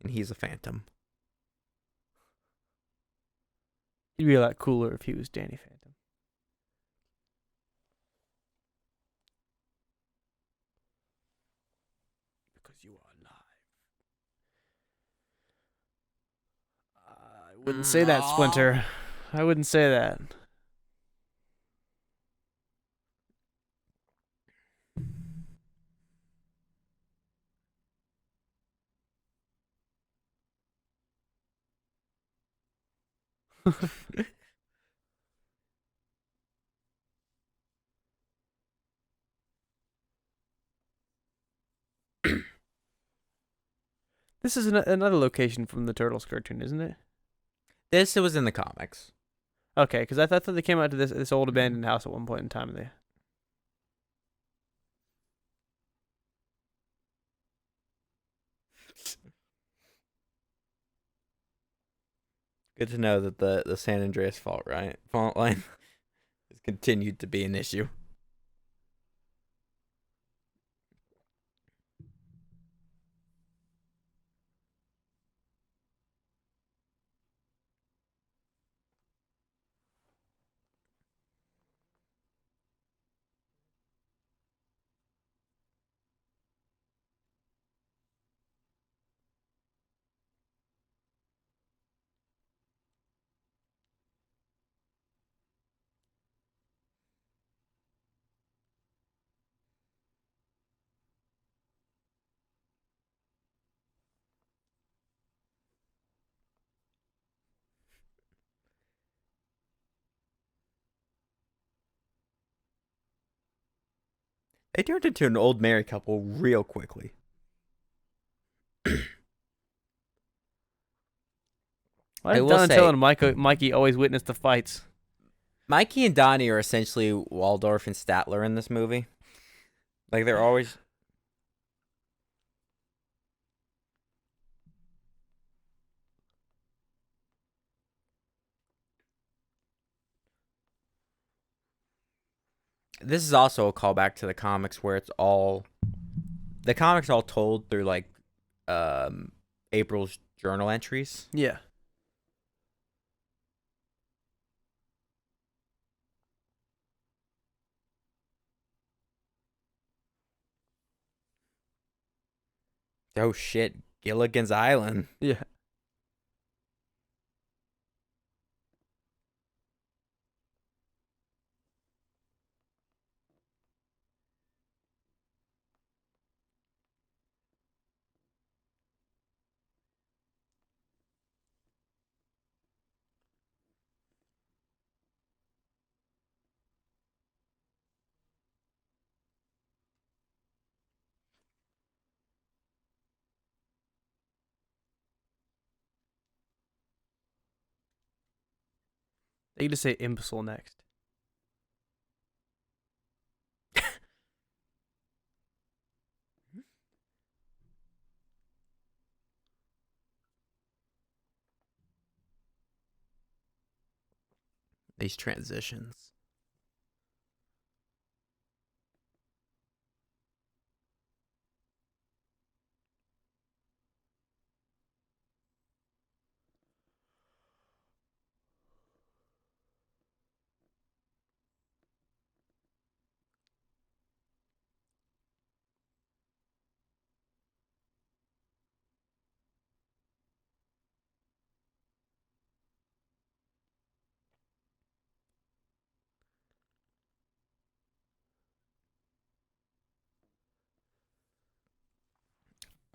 A: And he's a phantom.
B: He'd be a lot cooler if he was Danny Phantom. Because you are alive. I wouldn't say that, Splinter. I wouldn't say that. This is another location from the Turtles cartoon, isn't it?
A: This it was in the comics.
B: Okay, because I thought they came out to this old abandoned house at one point in time. There.
A: Good to know that the San Andreas fault line has continued to be an issue. They turned into an old married couple real quickly.
B: Why
A: I
B: did
A: will
B: Donatello
A: say-
B: and Mikey always witness the fights?
A: Mikey and Donnie are essentially Waldorf and Statler in this movie. Like they're always. This is also a callback to the comics where it's all. The comics all told through like April's journal entries.
B: Yeah.
A: Oh shit, Gilligan's Island.
B: Yeah. They could just say imbecile next.
A: These transitions.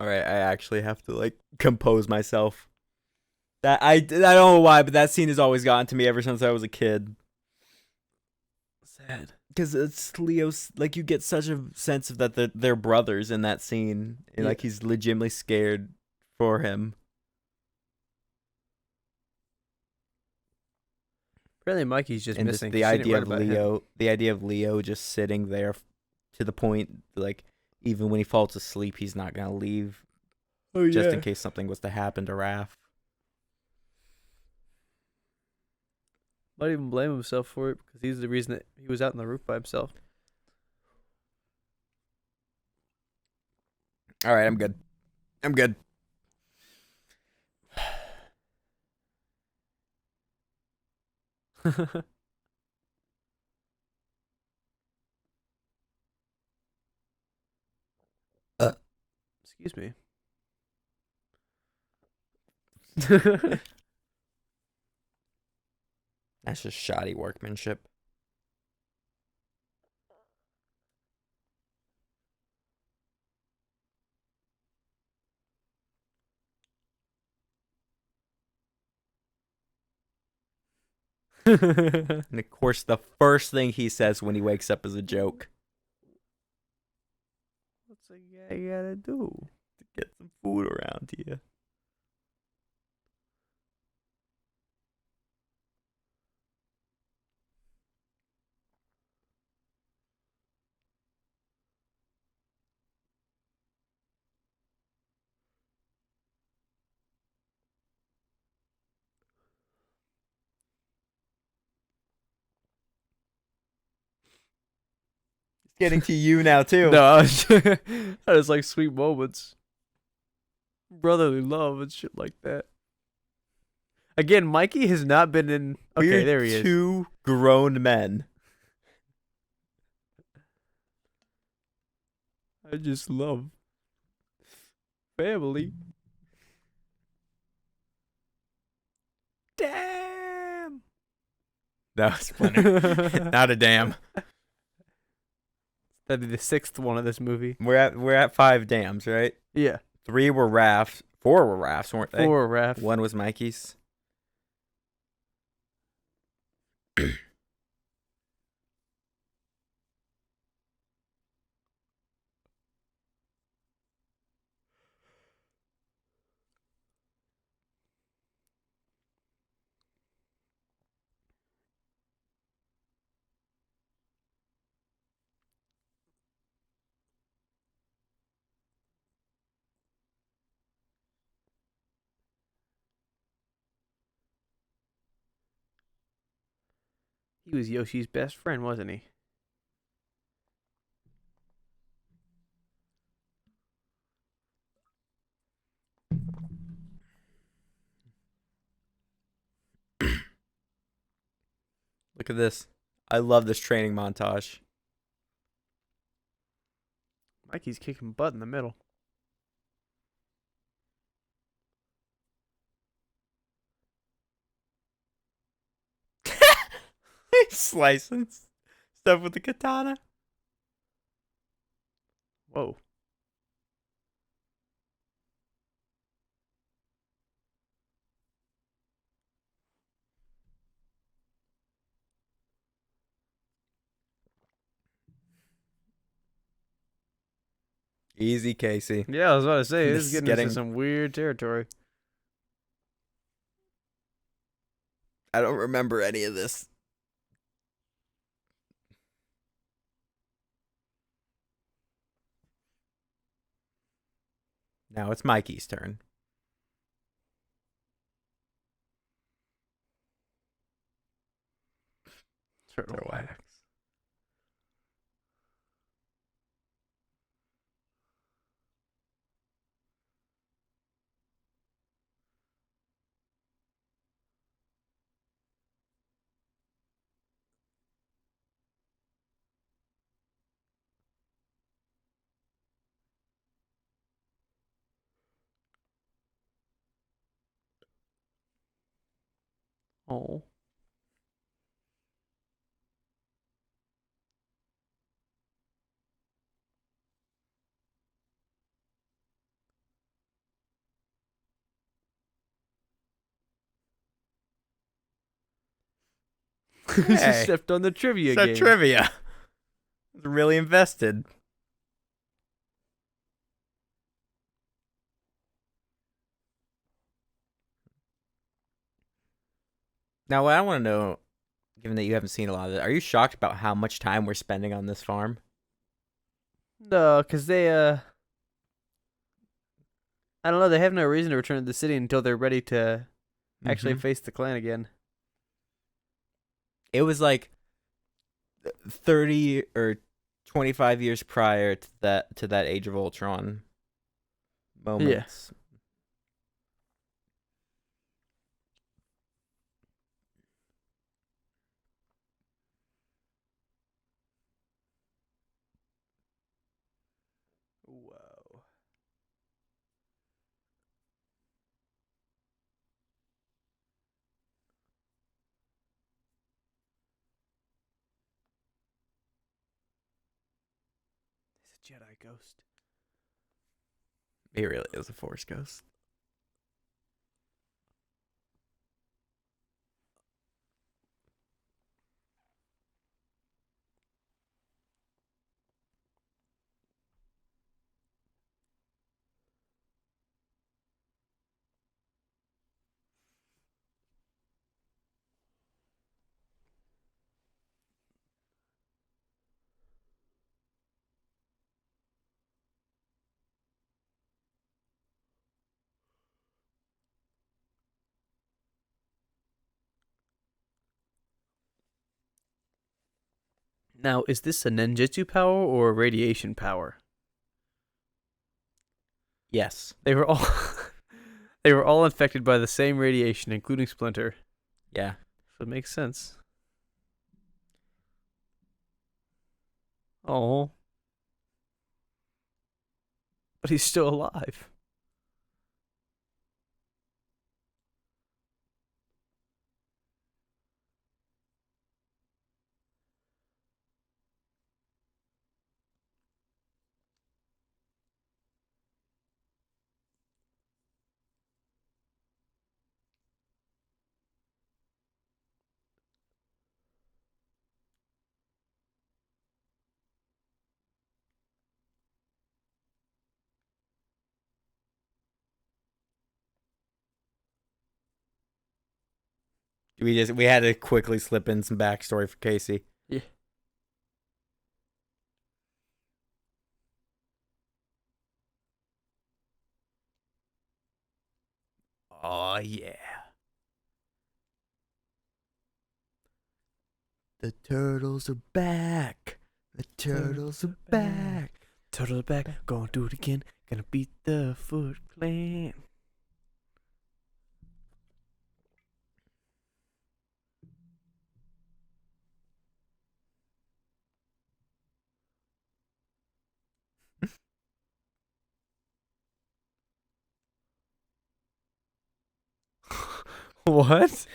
A: All right, I actually have to like compose myself. That I don't know why, but that scene has always gotten to me ever since I was a kid.
B: Sad.
A: Because it's Leo's, like, you get such a sense of that they're brothers in that scene. And, like, he's legitimately scared for him.
B: Apparently, Mikey's just
A: And
B: missing.
A: the idea of Leo just sitting there to the point, like, even when he falls asleep, he's not going to leave.
B: Oh,
A: just in case something was to happen to Raph.
B: Might even blame himself for it because he's the reason that he was out on the roof by himself.
A: All right, I'm good.
B: Excuse me.
A: That's just shoddy workmanship. And of course, the first thing he says when he wakes up is a joke.
B: What's a guy gotta do?
A: To get some food around here. It's getting to you now, too.
B: No, I was like sweet moments, brotherly love, and shit like that. Again, Mikey has not been in. Okay,
A: We're
B: there he is.
A: two grown men.
B: I just love family. Damn.
A: That was funny. Not a damn.
B: That'd be the 6th one of this movie.
A: We're at 5 dams, right?
B: Yeah.
A: 3 were rafts. 4 were rafts, weren't they?
B: 4 raft.
A: 1 was Mikey's.
B: He was Yoshi's best friend, wasn't he?
A: Look at this. I love this training montage.
B: Mikey's kicking butt in the middle.
A: Slicing stuff with the katana.
B: Whoa.
A: Easy, Casey.
B: Yeah, I was about to say, this
A: This
B: is
A: is
B: getting
A: getting-
B: into some weird territory.
A: I don't remember any of this. Now it's Mikey's turn.
B: Turtle
A: Turtle
B: wax. Oh. He
A: Hey.
B: stepped on the trivia
A: It's a
B: game.
A: trivia. It's really invested. Now, what I want to know, given that you haven't seen a lot of it, are you shocked about how much time we're spending on this farm?
B: No, because they, I don't know, they have no reason to return to the city until they're ready to actually
A: Mhm.
B: face the clan again.
A: It was like 30 or 25 years prior to that Age of Ultron moments.
B: Jedi ghost.
A: He really is a Force ghost.
B: Now, is this a ninjutsu power or a radiation power?
A: Yes.
B: They were all they were all infected by the same radiation, including Splinter.
A: Yeah.
B: So it makes sense. Oh, but he's still alive.
A: We had to quickly slip in some backstory for Casey.
B: Yeah.
A: Oh yeah. The turtles are back. The turtles are back.
B: Turtles back, gonna do it again. Gonna beat the Foot Clan. What?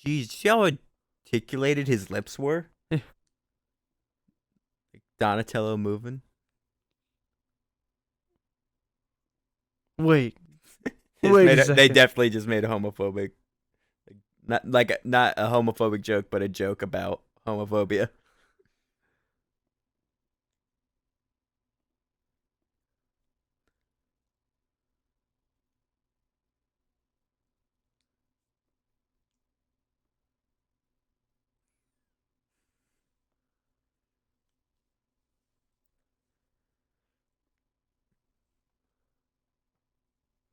A: Jeez, see how articulated his lips were?
B: Yeah.
A: Like Donatello moving.
B: Wait.
A: It's
B: Wait a
A: they
B: second.
A: definitely just made a homophobic, not a homophobic joke, but a joke about homophobia.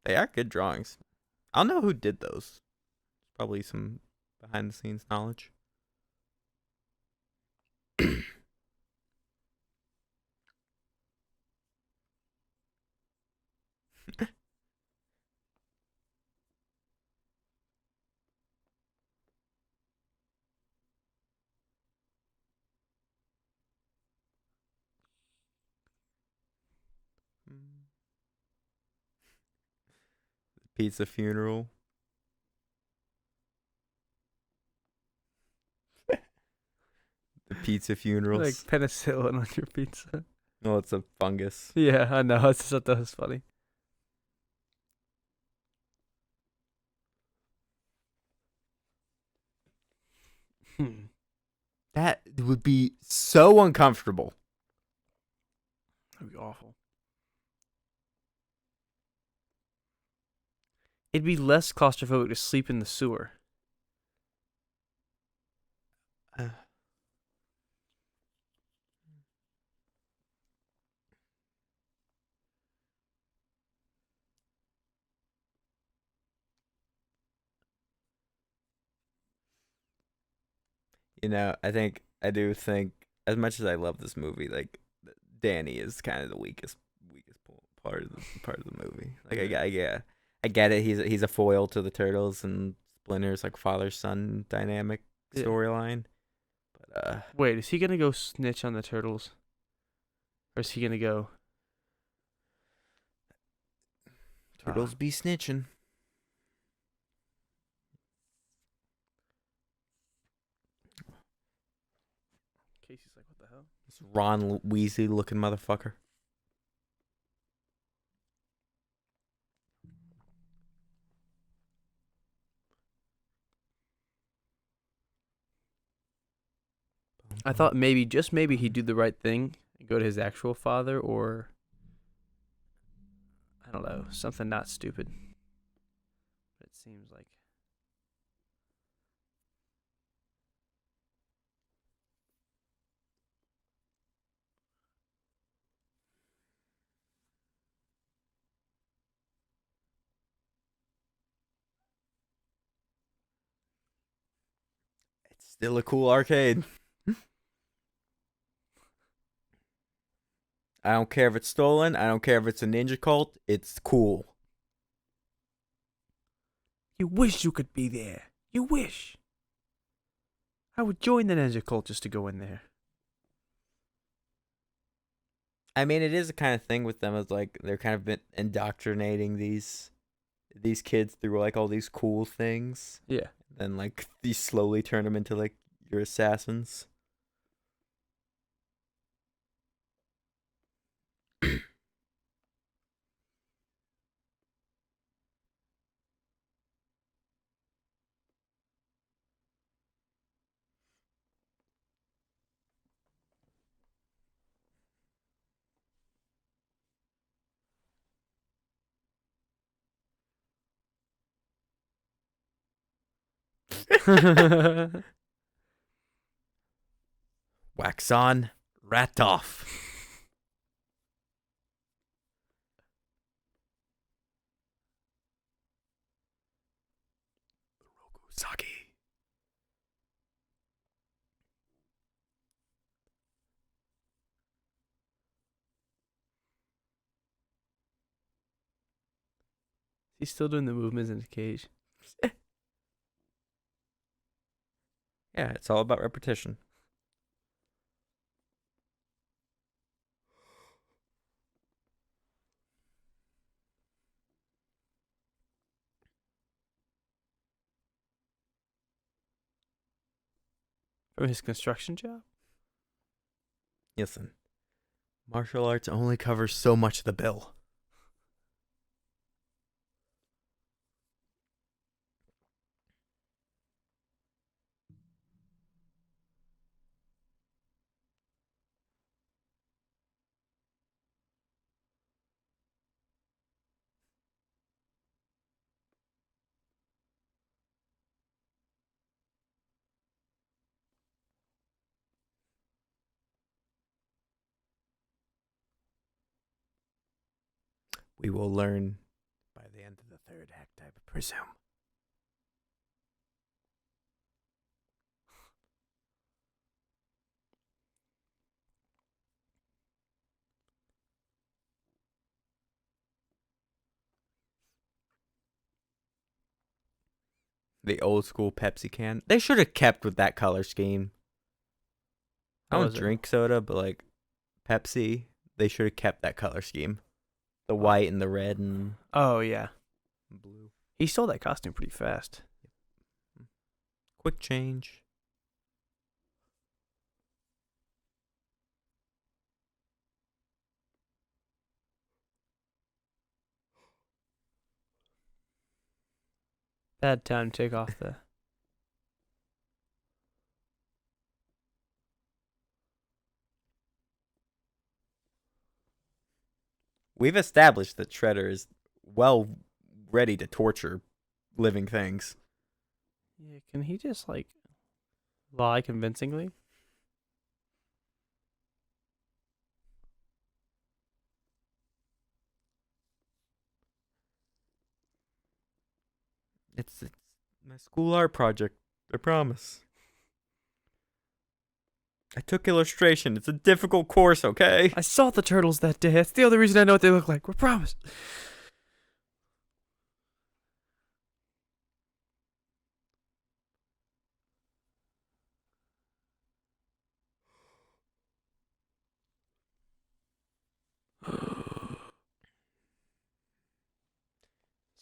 A: They are good drawings. I don't know who did those. Probably some behind the scenes knowledge. Pizza funeral. The pizza funerals.
B: Like penicillin on your pizza.
A: No, it's a fungus.
B: Yeah, I know. I just thought that was funny.
A: That would be so uncomfortable.
B: That'd be awful. It'd be less claustrophobic to sleep in the sewer.
A: I do think, as much as I love this movie, like Danny is kind of the weakest part of the movie. Like I get it. He's a foil to the turtles and Splinter's like father son dynamic
B: Yeah.
A: storyline. But
B: Wait, is he gonna go snitch on the turtles, or is he gonna go?
A: turtles be snitching.
B: Casey's like, what the hell?
A: This Ron Weasley looking motherfucker.
B: I thought maybe, just maybe, he'd do the right thing and go to his actual father, or I don't know, something not stupid. But it seems like
A: It's still a cool arcade. I don't care if it's stolen. I don't care if it's a ninja cult. It's cool.
B: you wish you could be there. You wish. I would join the ninja cult just to go in there.
A: I mean, it is a kind of thing with them as like they're kind of been indoctrinating these kids through like all these cool things.
B: Yeah.
A: Then like these slowly turn them into like your assassins. Wax on, rat off. Saki.
B: He's still doing the movements in the cage.
A: Yeah, it's all about repetition.
B: From his construction job?
A: Listen, martial arts only covers so much of the bill. We will learn by the end of the third act, I presume. The old school Pepsi can. They should have kept with that color scheme. I
B: What
A: don't
B: was it?
A: drink soda, but like Pepsi, they should have kept that color scheme. The white and the red and
B: Oh, yeah.
A: blue.
B: He stole that costume pretty fast.
A: Quick change.
B: Bad time to take off the.
A: We've established that Shredder is well ready to torture living things.
B: Yeah, can he just like lie convincingly?
A: It's my school art project. I promise. I took illustration. It's a difficult course, okay?
B: I saw the turtles that day. That's the only reason I know what they look like. We're promised.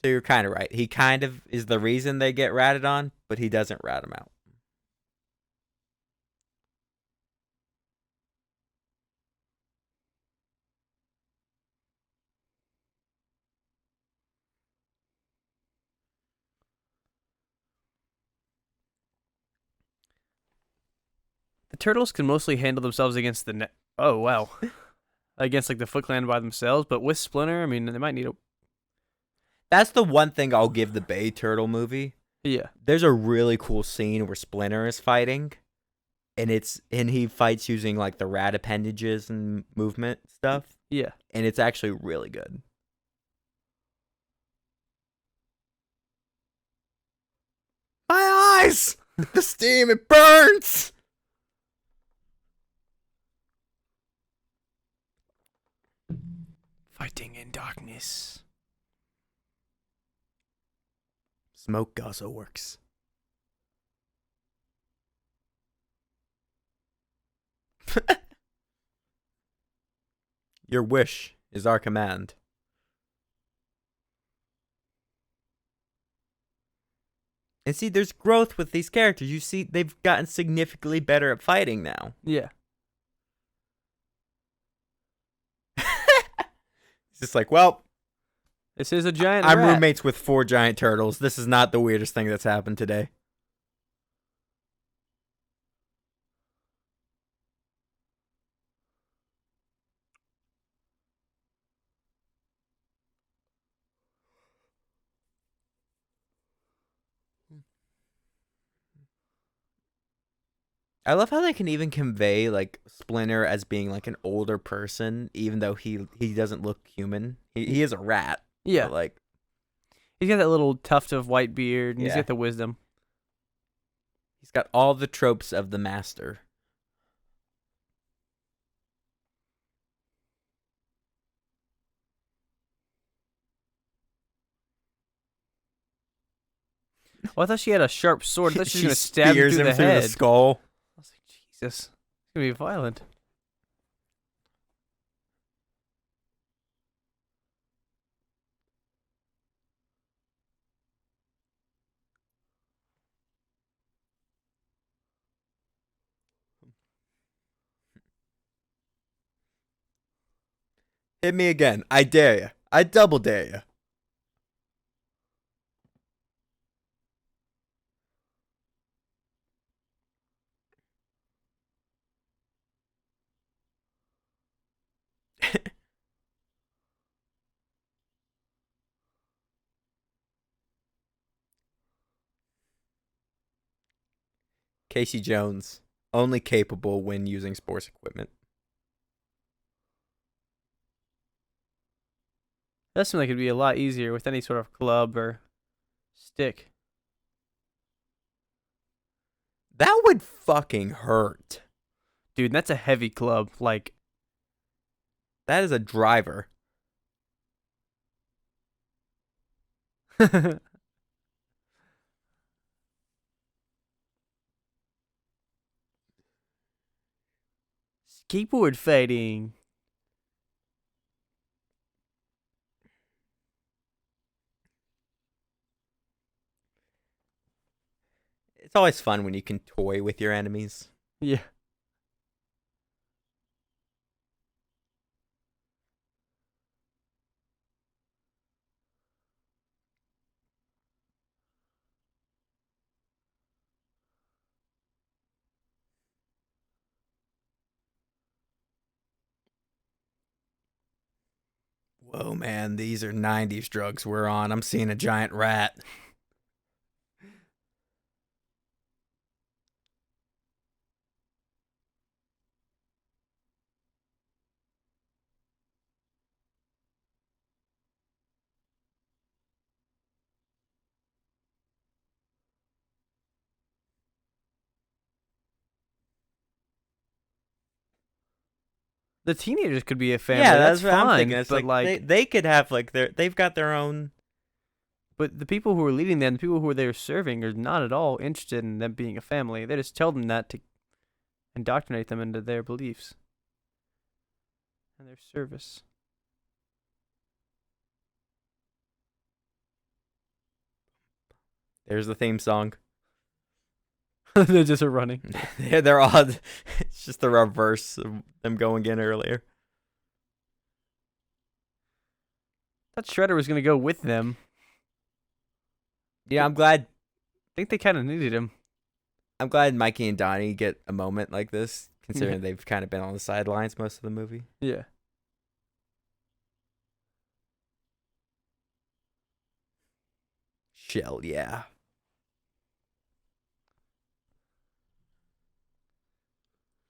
A: So you're kind of right. He kind of is the reason they get ratted on, but he doesn't rat them out.
B: The turtles can mostly handle themselves against the net. Oh wow, against like the Foot Clan by themselves. But with Splinter, I mean, they might need a.
A: That's the one thing I'll give the Bay Turtle movie.
B: Yeah.
A: There's a really cool scene where Splinter is fighting, and he fights using like the rat appendages and movement stuff,
B: Yeah.
A: and it's actually really good. My eyes! The steam, it burns!
B: Fighting in darkness.
A: Smoke also works. Your wish is our command. And see, there's growth with these characters. You see, they've gotten significantly better at fighting now.
B: Yeah.
A: It's just like, well,
B: This is a giant.
A: I'm
B: rat.
A: roommates with 4 giant turtles. This is not the weirdest thing that's happened today. I love how they can even convey like Splinter as being like an older person, even though he doesn't look human. He is a rat.
B: Yeah.
A: But, like,
B: He's got that little tuft of white beard, and he's
A: Yeah.
B: got the wisdom.
A: he's got all the tropes of the master.
B: Oh, I thought she had a sharp sword. I thought she was
A: She
B: gonna stab him
A: spears
B: through
A: him
B: the
A: through
B: head.
A: the skull.
B: I was like, Jesus, it's gonna be violent.
A: Hit me again. I dare you. I double dare you. Casey Jones, only capable when using sports equipment.
B: That seemed like it'd be a lot easier with any sort of club or stick.
A: That would fucking hurt.
B: Dude, that's a heavy club. Like,
A: That is a driver.
B: skateboard fighting.
A: It's always fun when you can toy with your enemies.
B: Yeah.
A: Oh man, these are 90s drugs we're on. I'm seeing a giant rat.
B: The teenagers could be a family.
A: Yeah,
B: That's
A: that's what I'm
B: fine.
A: thinking. It's
B: But
A: like they could have like they've got their own.
B: but the people who are leading them, the people who they're serving, are not at all interested in them being a family. They just tell them that to indoctrinate them into their beliefs and their service.
A: There's the theme song.
B: They're just running.
A: Yeah, they're all. It's just the reverse of them going in earlier.
B: I thought Shredder was gonna go with them.
A: Yeah, I'm glad.
B: I think they kind of needed him.
A: I'm glad Mikey and Donnie get a moment like this, considering they've kind of been on the sidelines most of the movie.
B: Yeah.
A: Shell, yeah.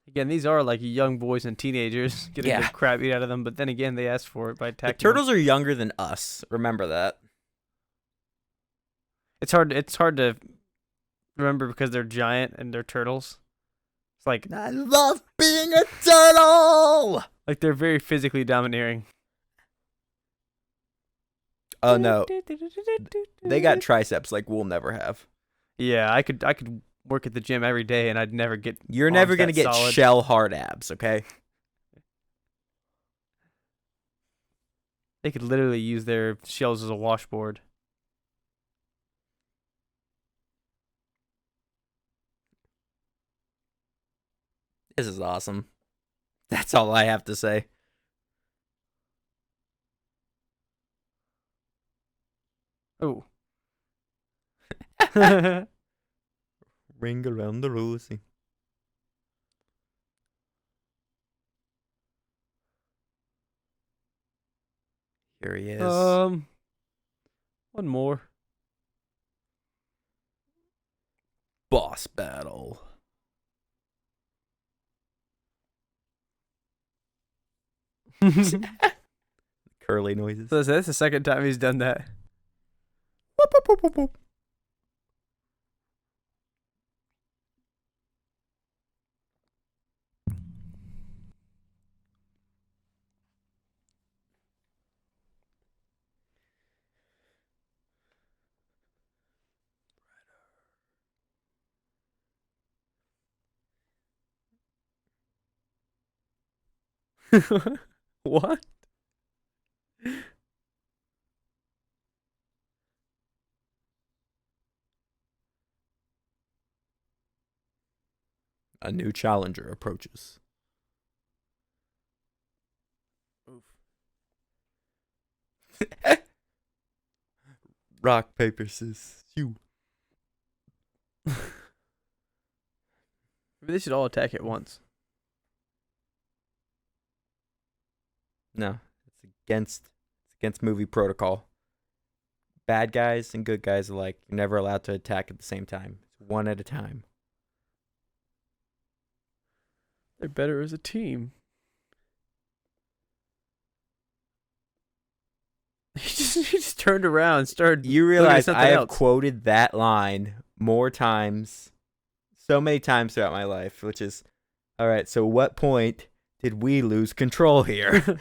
B: Again, these are like young boys and teenagers getting
A: Yeah.
B: the crap beat out of them, but then again, they asked for it by
A: The
B: attacking.
A: turtles are younger than us. Remember that.
B: It's hard. It's hard to remember because they're giant and they're turtles. It's
A: I love being a turtle.
B: like they're very physically domineering.
A: Oh no, they got triceps like we'll never have.
B: Yeah, I could work at the gym every day and I'd never get.
A: You're
B: arms
A: never gonna
B: that
A: get
B: solid.
A: shell hard abs, okay?
B: They could literally use their shells as a washboard.
A: This is awesome. That's all I have to say.
B: Oh.
A: Ring around the rosy. Here he is.
B: One more.
A: Boss battle. Curly noises.
B: So that's the second time he's done that.
A: Whoop, whoop, whoop, whoop, whoop.
B: What?
A: A new challenger approaches. Rock, paper, scissors, shoot.
B: Maybe they should all attack at once.
A: No, it's against movie protocol. Bad guys and good guys alike. You're never allowed to attack at the same time. It's one at a time.
B: They're better as a team. He just turned around and started.
A: You
B: looking at
A: realize
B: something
A: I have
B: else.
A: quoted that line more times, so many times throughout my life, which is, all right, so what point did we lose control here?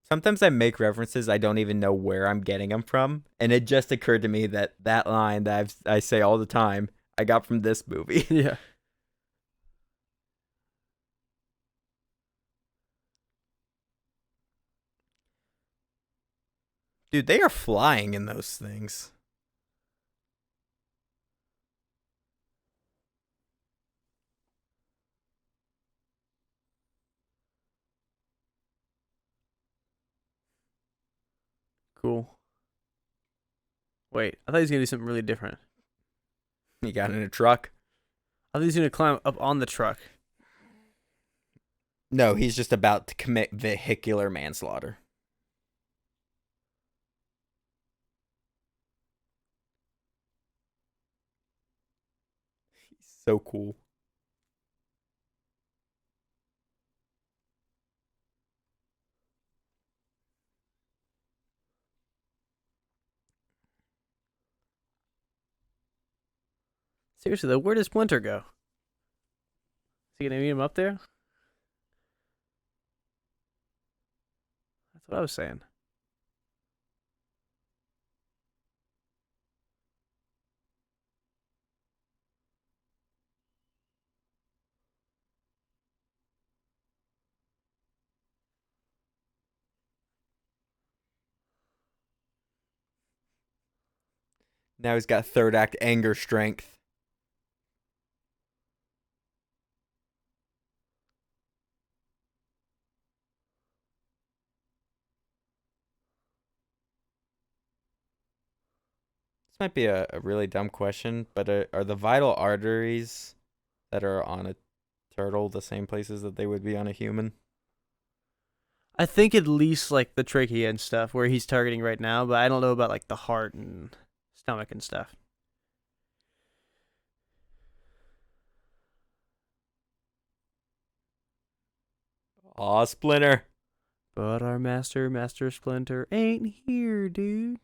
A: Sometimes I make references I don't even know where I'm getting them from, and it just occurred to me that that line that I say all the time I got from this movie.
B: Yeah.
A: Dude, they are flying in those things.
B: Cool. Wait, I thought he was gonna do something really different.
A: He got in a truck.
B: I thought he was gonna climb up on the truck.
A: No, he's just about to commit vehicular manslaughter. He's so cool.
B: Seriously though, where does Splinter go? Is he gonna meet him up there? That's what I was saying.
A: Now he's got third act anger strength. This might be a really dumb question, but are the vital arteries that are on a turtle the same places that they would be on a human?
B: I think at least like the trachea and stuff where he's targeting right now, but I don't know about like the heart and stomach and stuff.
A: Aw, Splinter.
B: But our Master Splinter, ain't here, dude.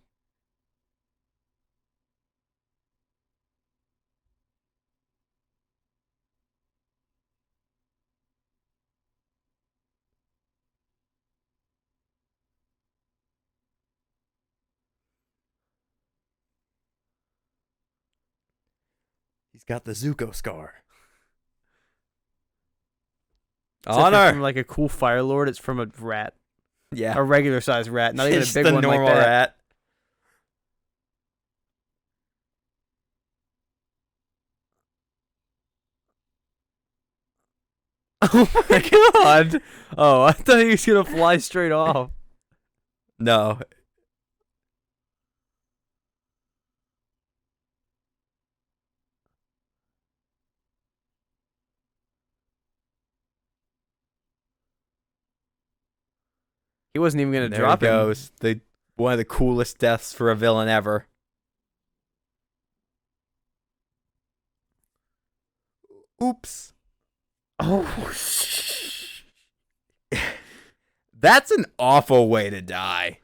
A: He's got the Zuko scar.
B: Except for from
A: Honor.
B: like a cool Fire Lord, it's from a rat.
A: Yeah.
B: A regular sized rat, not even a
A: Just
B: big
A: the
B: one like
A: normal
B: that.
A: rat.
B: Oh my god! Oh, I thought he was gonna fly straight off.
A: No.
B: He wasn't even gonna
A: And there he
B: drop him.
A: goes. One of the coolest deaths for a villain ever. Oops.
B: Oh,
A: That's an awful way to die.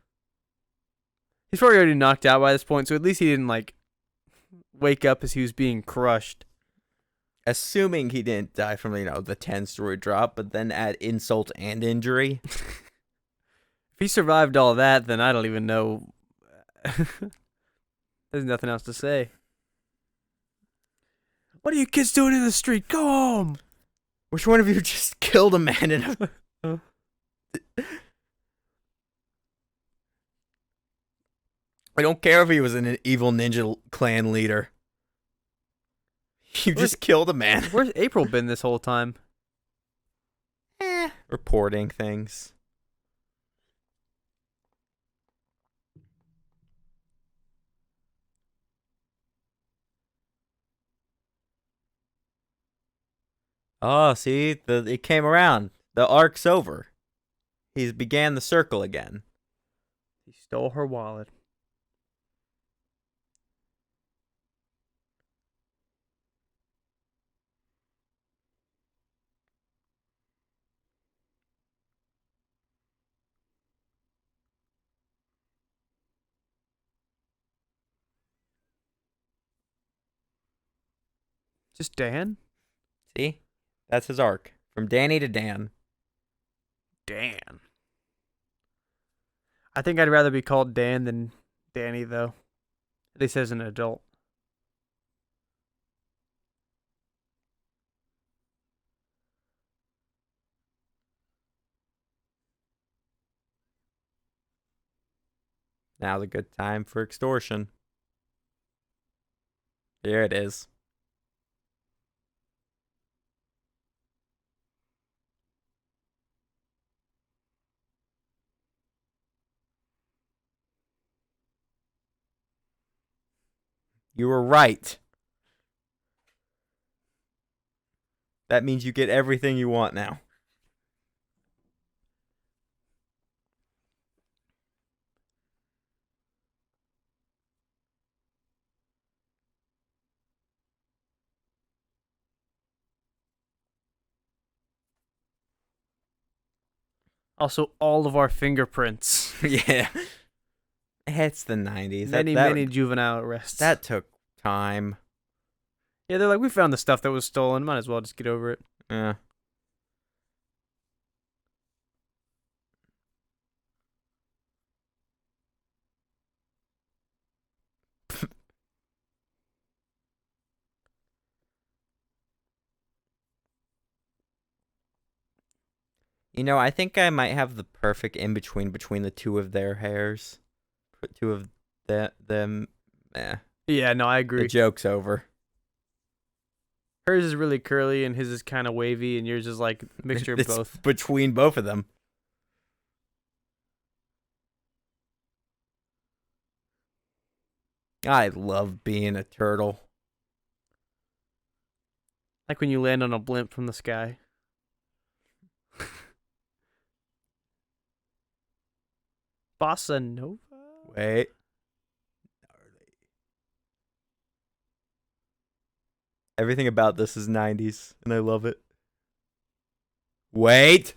B: he's probably already knocked out by this point, so at least he didn't like wake up as he was being crushed.
A: Assuming he didn't die from, the 10-story drop, but then add insult and injury.
B: If he survived all that, then I don't even know. There's nothing else to say. What are you kids doing in the street? Go home.
A: Which one of you just killed a man in a... I don't care if he was an evil ninja clan leader. You just killed a man.
B: Where's April been this whole time?
A: Reporting things. Oh, see, it came around. The arc's over. He's began the circle again.
B: He stole her wallet. Just Dan?
A: See? That's his arc. From Danny to Dan.
B: Dan. I think I'd rather be called Dan than Danny, though. At least as an adult.
A: Now's a good time for extortion. Here it is. You were right. That means you get everything you want now.
B: Also, all of our fingerprints.
A: Yeah. It's the 90s.
B: Many juvenile arrests.
A: That took time.
B: Yeah, they're like, we found the stuff that was stolen. Might as well just get over it.
A: Yeah. You know, I think I might have the perfect in between the two of their hairs. Two of them.
B: Yeah, no, I
A: The
B: agree.
A: joke's over.
B: Hers is really curly and his is kind of wavy, and yours is like a mixture of
A: It's
B: both.
A: between both of them. I love being a turtle.
B: Like when you land on a blimp from the sky. Bossa Nova?
A: Wait. Everything about this is 90s, and I love it. Wait.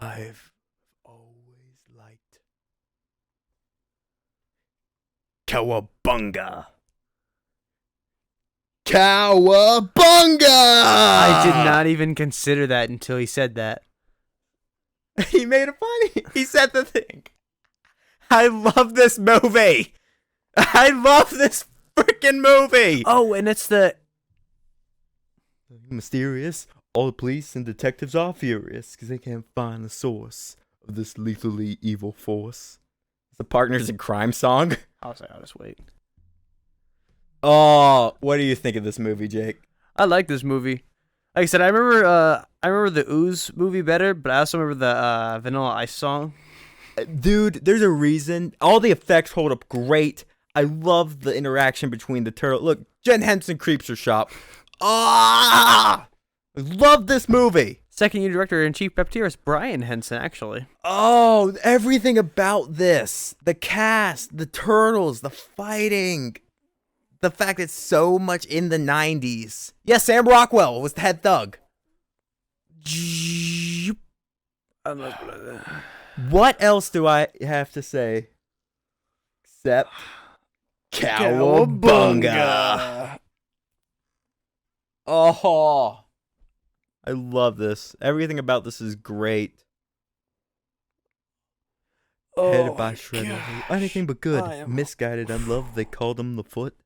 A: I've always liked COWABUNGA. COWABUNGA!
B: I did not even consider that until he said that.
A: He made it funny. He said the thing. I love this movie. I love this freaking movie.
B: Oh, and it's the...
A: Mysterious. All the police and detectives are furious because they can't find the source of this lethally evil force. It's a Partners in Crime song.
B: I'll just wait.
A: Oh, what do you think of this movie, Jake?
B: I like this movie. Like I said, I remember the Ooze movie better, but I also remember the Vanilla Ice song.
A: Dude, there's a reason. All the effects hold up great. I love the interaction between the turtle. Look, Jen Henson creeps her shop. Ah! I love this movie.
B: Second year director and chief puppeteer is Brian Henson, actually.
A: Oh, everything about this. The cast, the turtles, the fighting. The fact it's so much in the 90s. Yeah, Sam Rockwell was the head thug. What else do I have to say? Except COWABUNGA. Oh, I love this. Everything about this is great. Headed by Shredder. Anything but good. Misguided, unloved. They called him the Foot.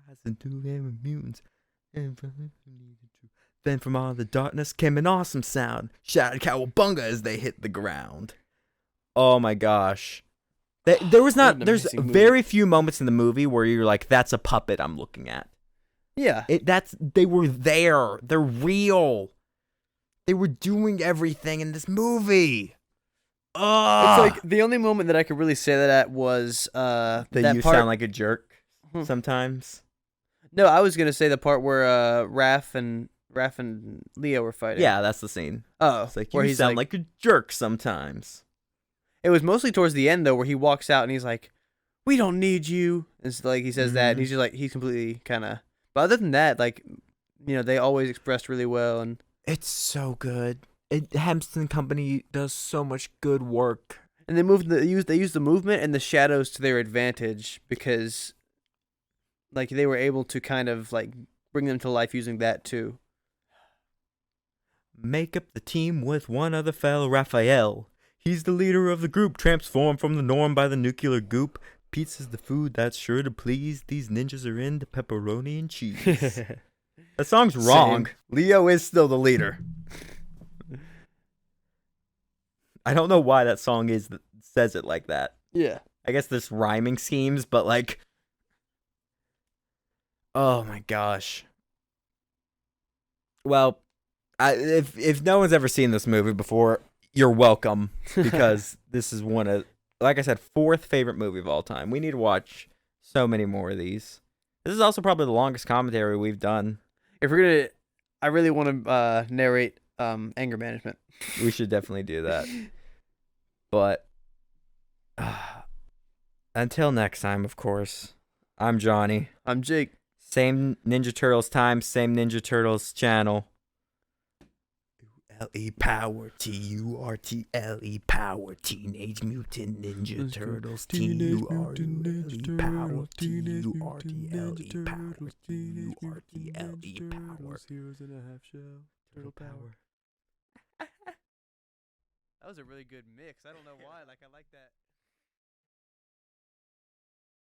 A: Rise into them mutants. Then from all the darkness came an awesome sound. Shouted COWABUNGA as they hit the ground. Oh my gosh. There's very few moments in the movie where you're like, that's a puppet I'm looking at.
B: Yeah.
A: They were there. They're real. They were doing everything in this movie.
B: It's like the only moment that I could really say that at was
A: that
B: that
A: you
B: part...
A: sound like a jerk sometimes.
B: No, I was gonna say the part where Raph and Leo were fighting.
A: Yeah, that's the scene.
B: Oh,
A: It's like
B: where
A: you
B: he's
A: sound like a jerk sometimes.
B: It was mostly towards the end though, where he walks out and he's like, "We don't need you." It's like he says that, and he's just like he's completely kind of. But other than that, like, you know, they always expressed really well, and
A: It's so good. Hempston Company does so much good work.
B: they use the movement and the shadows to their advantage because, like, they were able to kind of like bring them to life using that too.
A: Make up the team with one other fellow, Raphael. He's the leader of the group, transformed from the norm by the nuclear goop. Pizza's the food that's sure to please. These ninjas are into pepperoni and cheese. That song's wrong.
B: Same.
A: Leo is still the leader. I don't know why that song says it like that.
B: Yeah.
A: I guess this rhyming schemes, but like, oh my gosh. Well, if no one's ever seen this movie before, you're welcome, because this is one of, like I said, fourth favorite movie of all time. We need to watch so many more of these. This is also probably the longest commentary we've done.
B: If we're gonna, I really want to narrate anger management.
A: We should definitely do that. But until next time, of course, I'm Johnny.
B: I'm Jake.
A: Same Ninja Turtles time, same Ninja Turtles channel. L-E power, T-U-R-T-L-E power, Teenage Mutant Ninja Turtles, T-U-R-T-L-E power, T-U-R-T-L-E power, T-U-R-T-L-E power.
B: Heroes in a half shell.
A: Turtle power.
B: That was a really good mix. I don't know why. Like, I like that.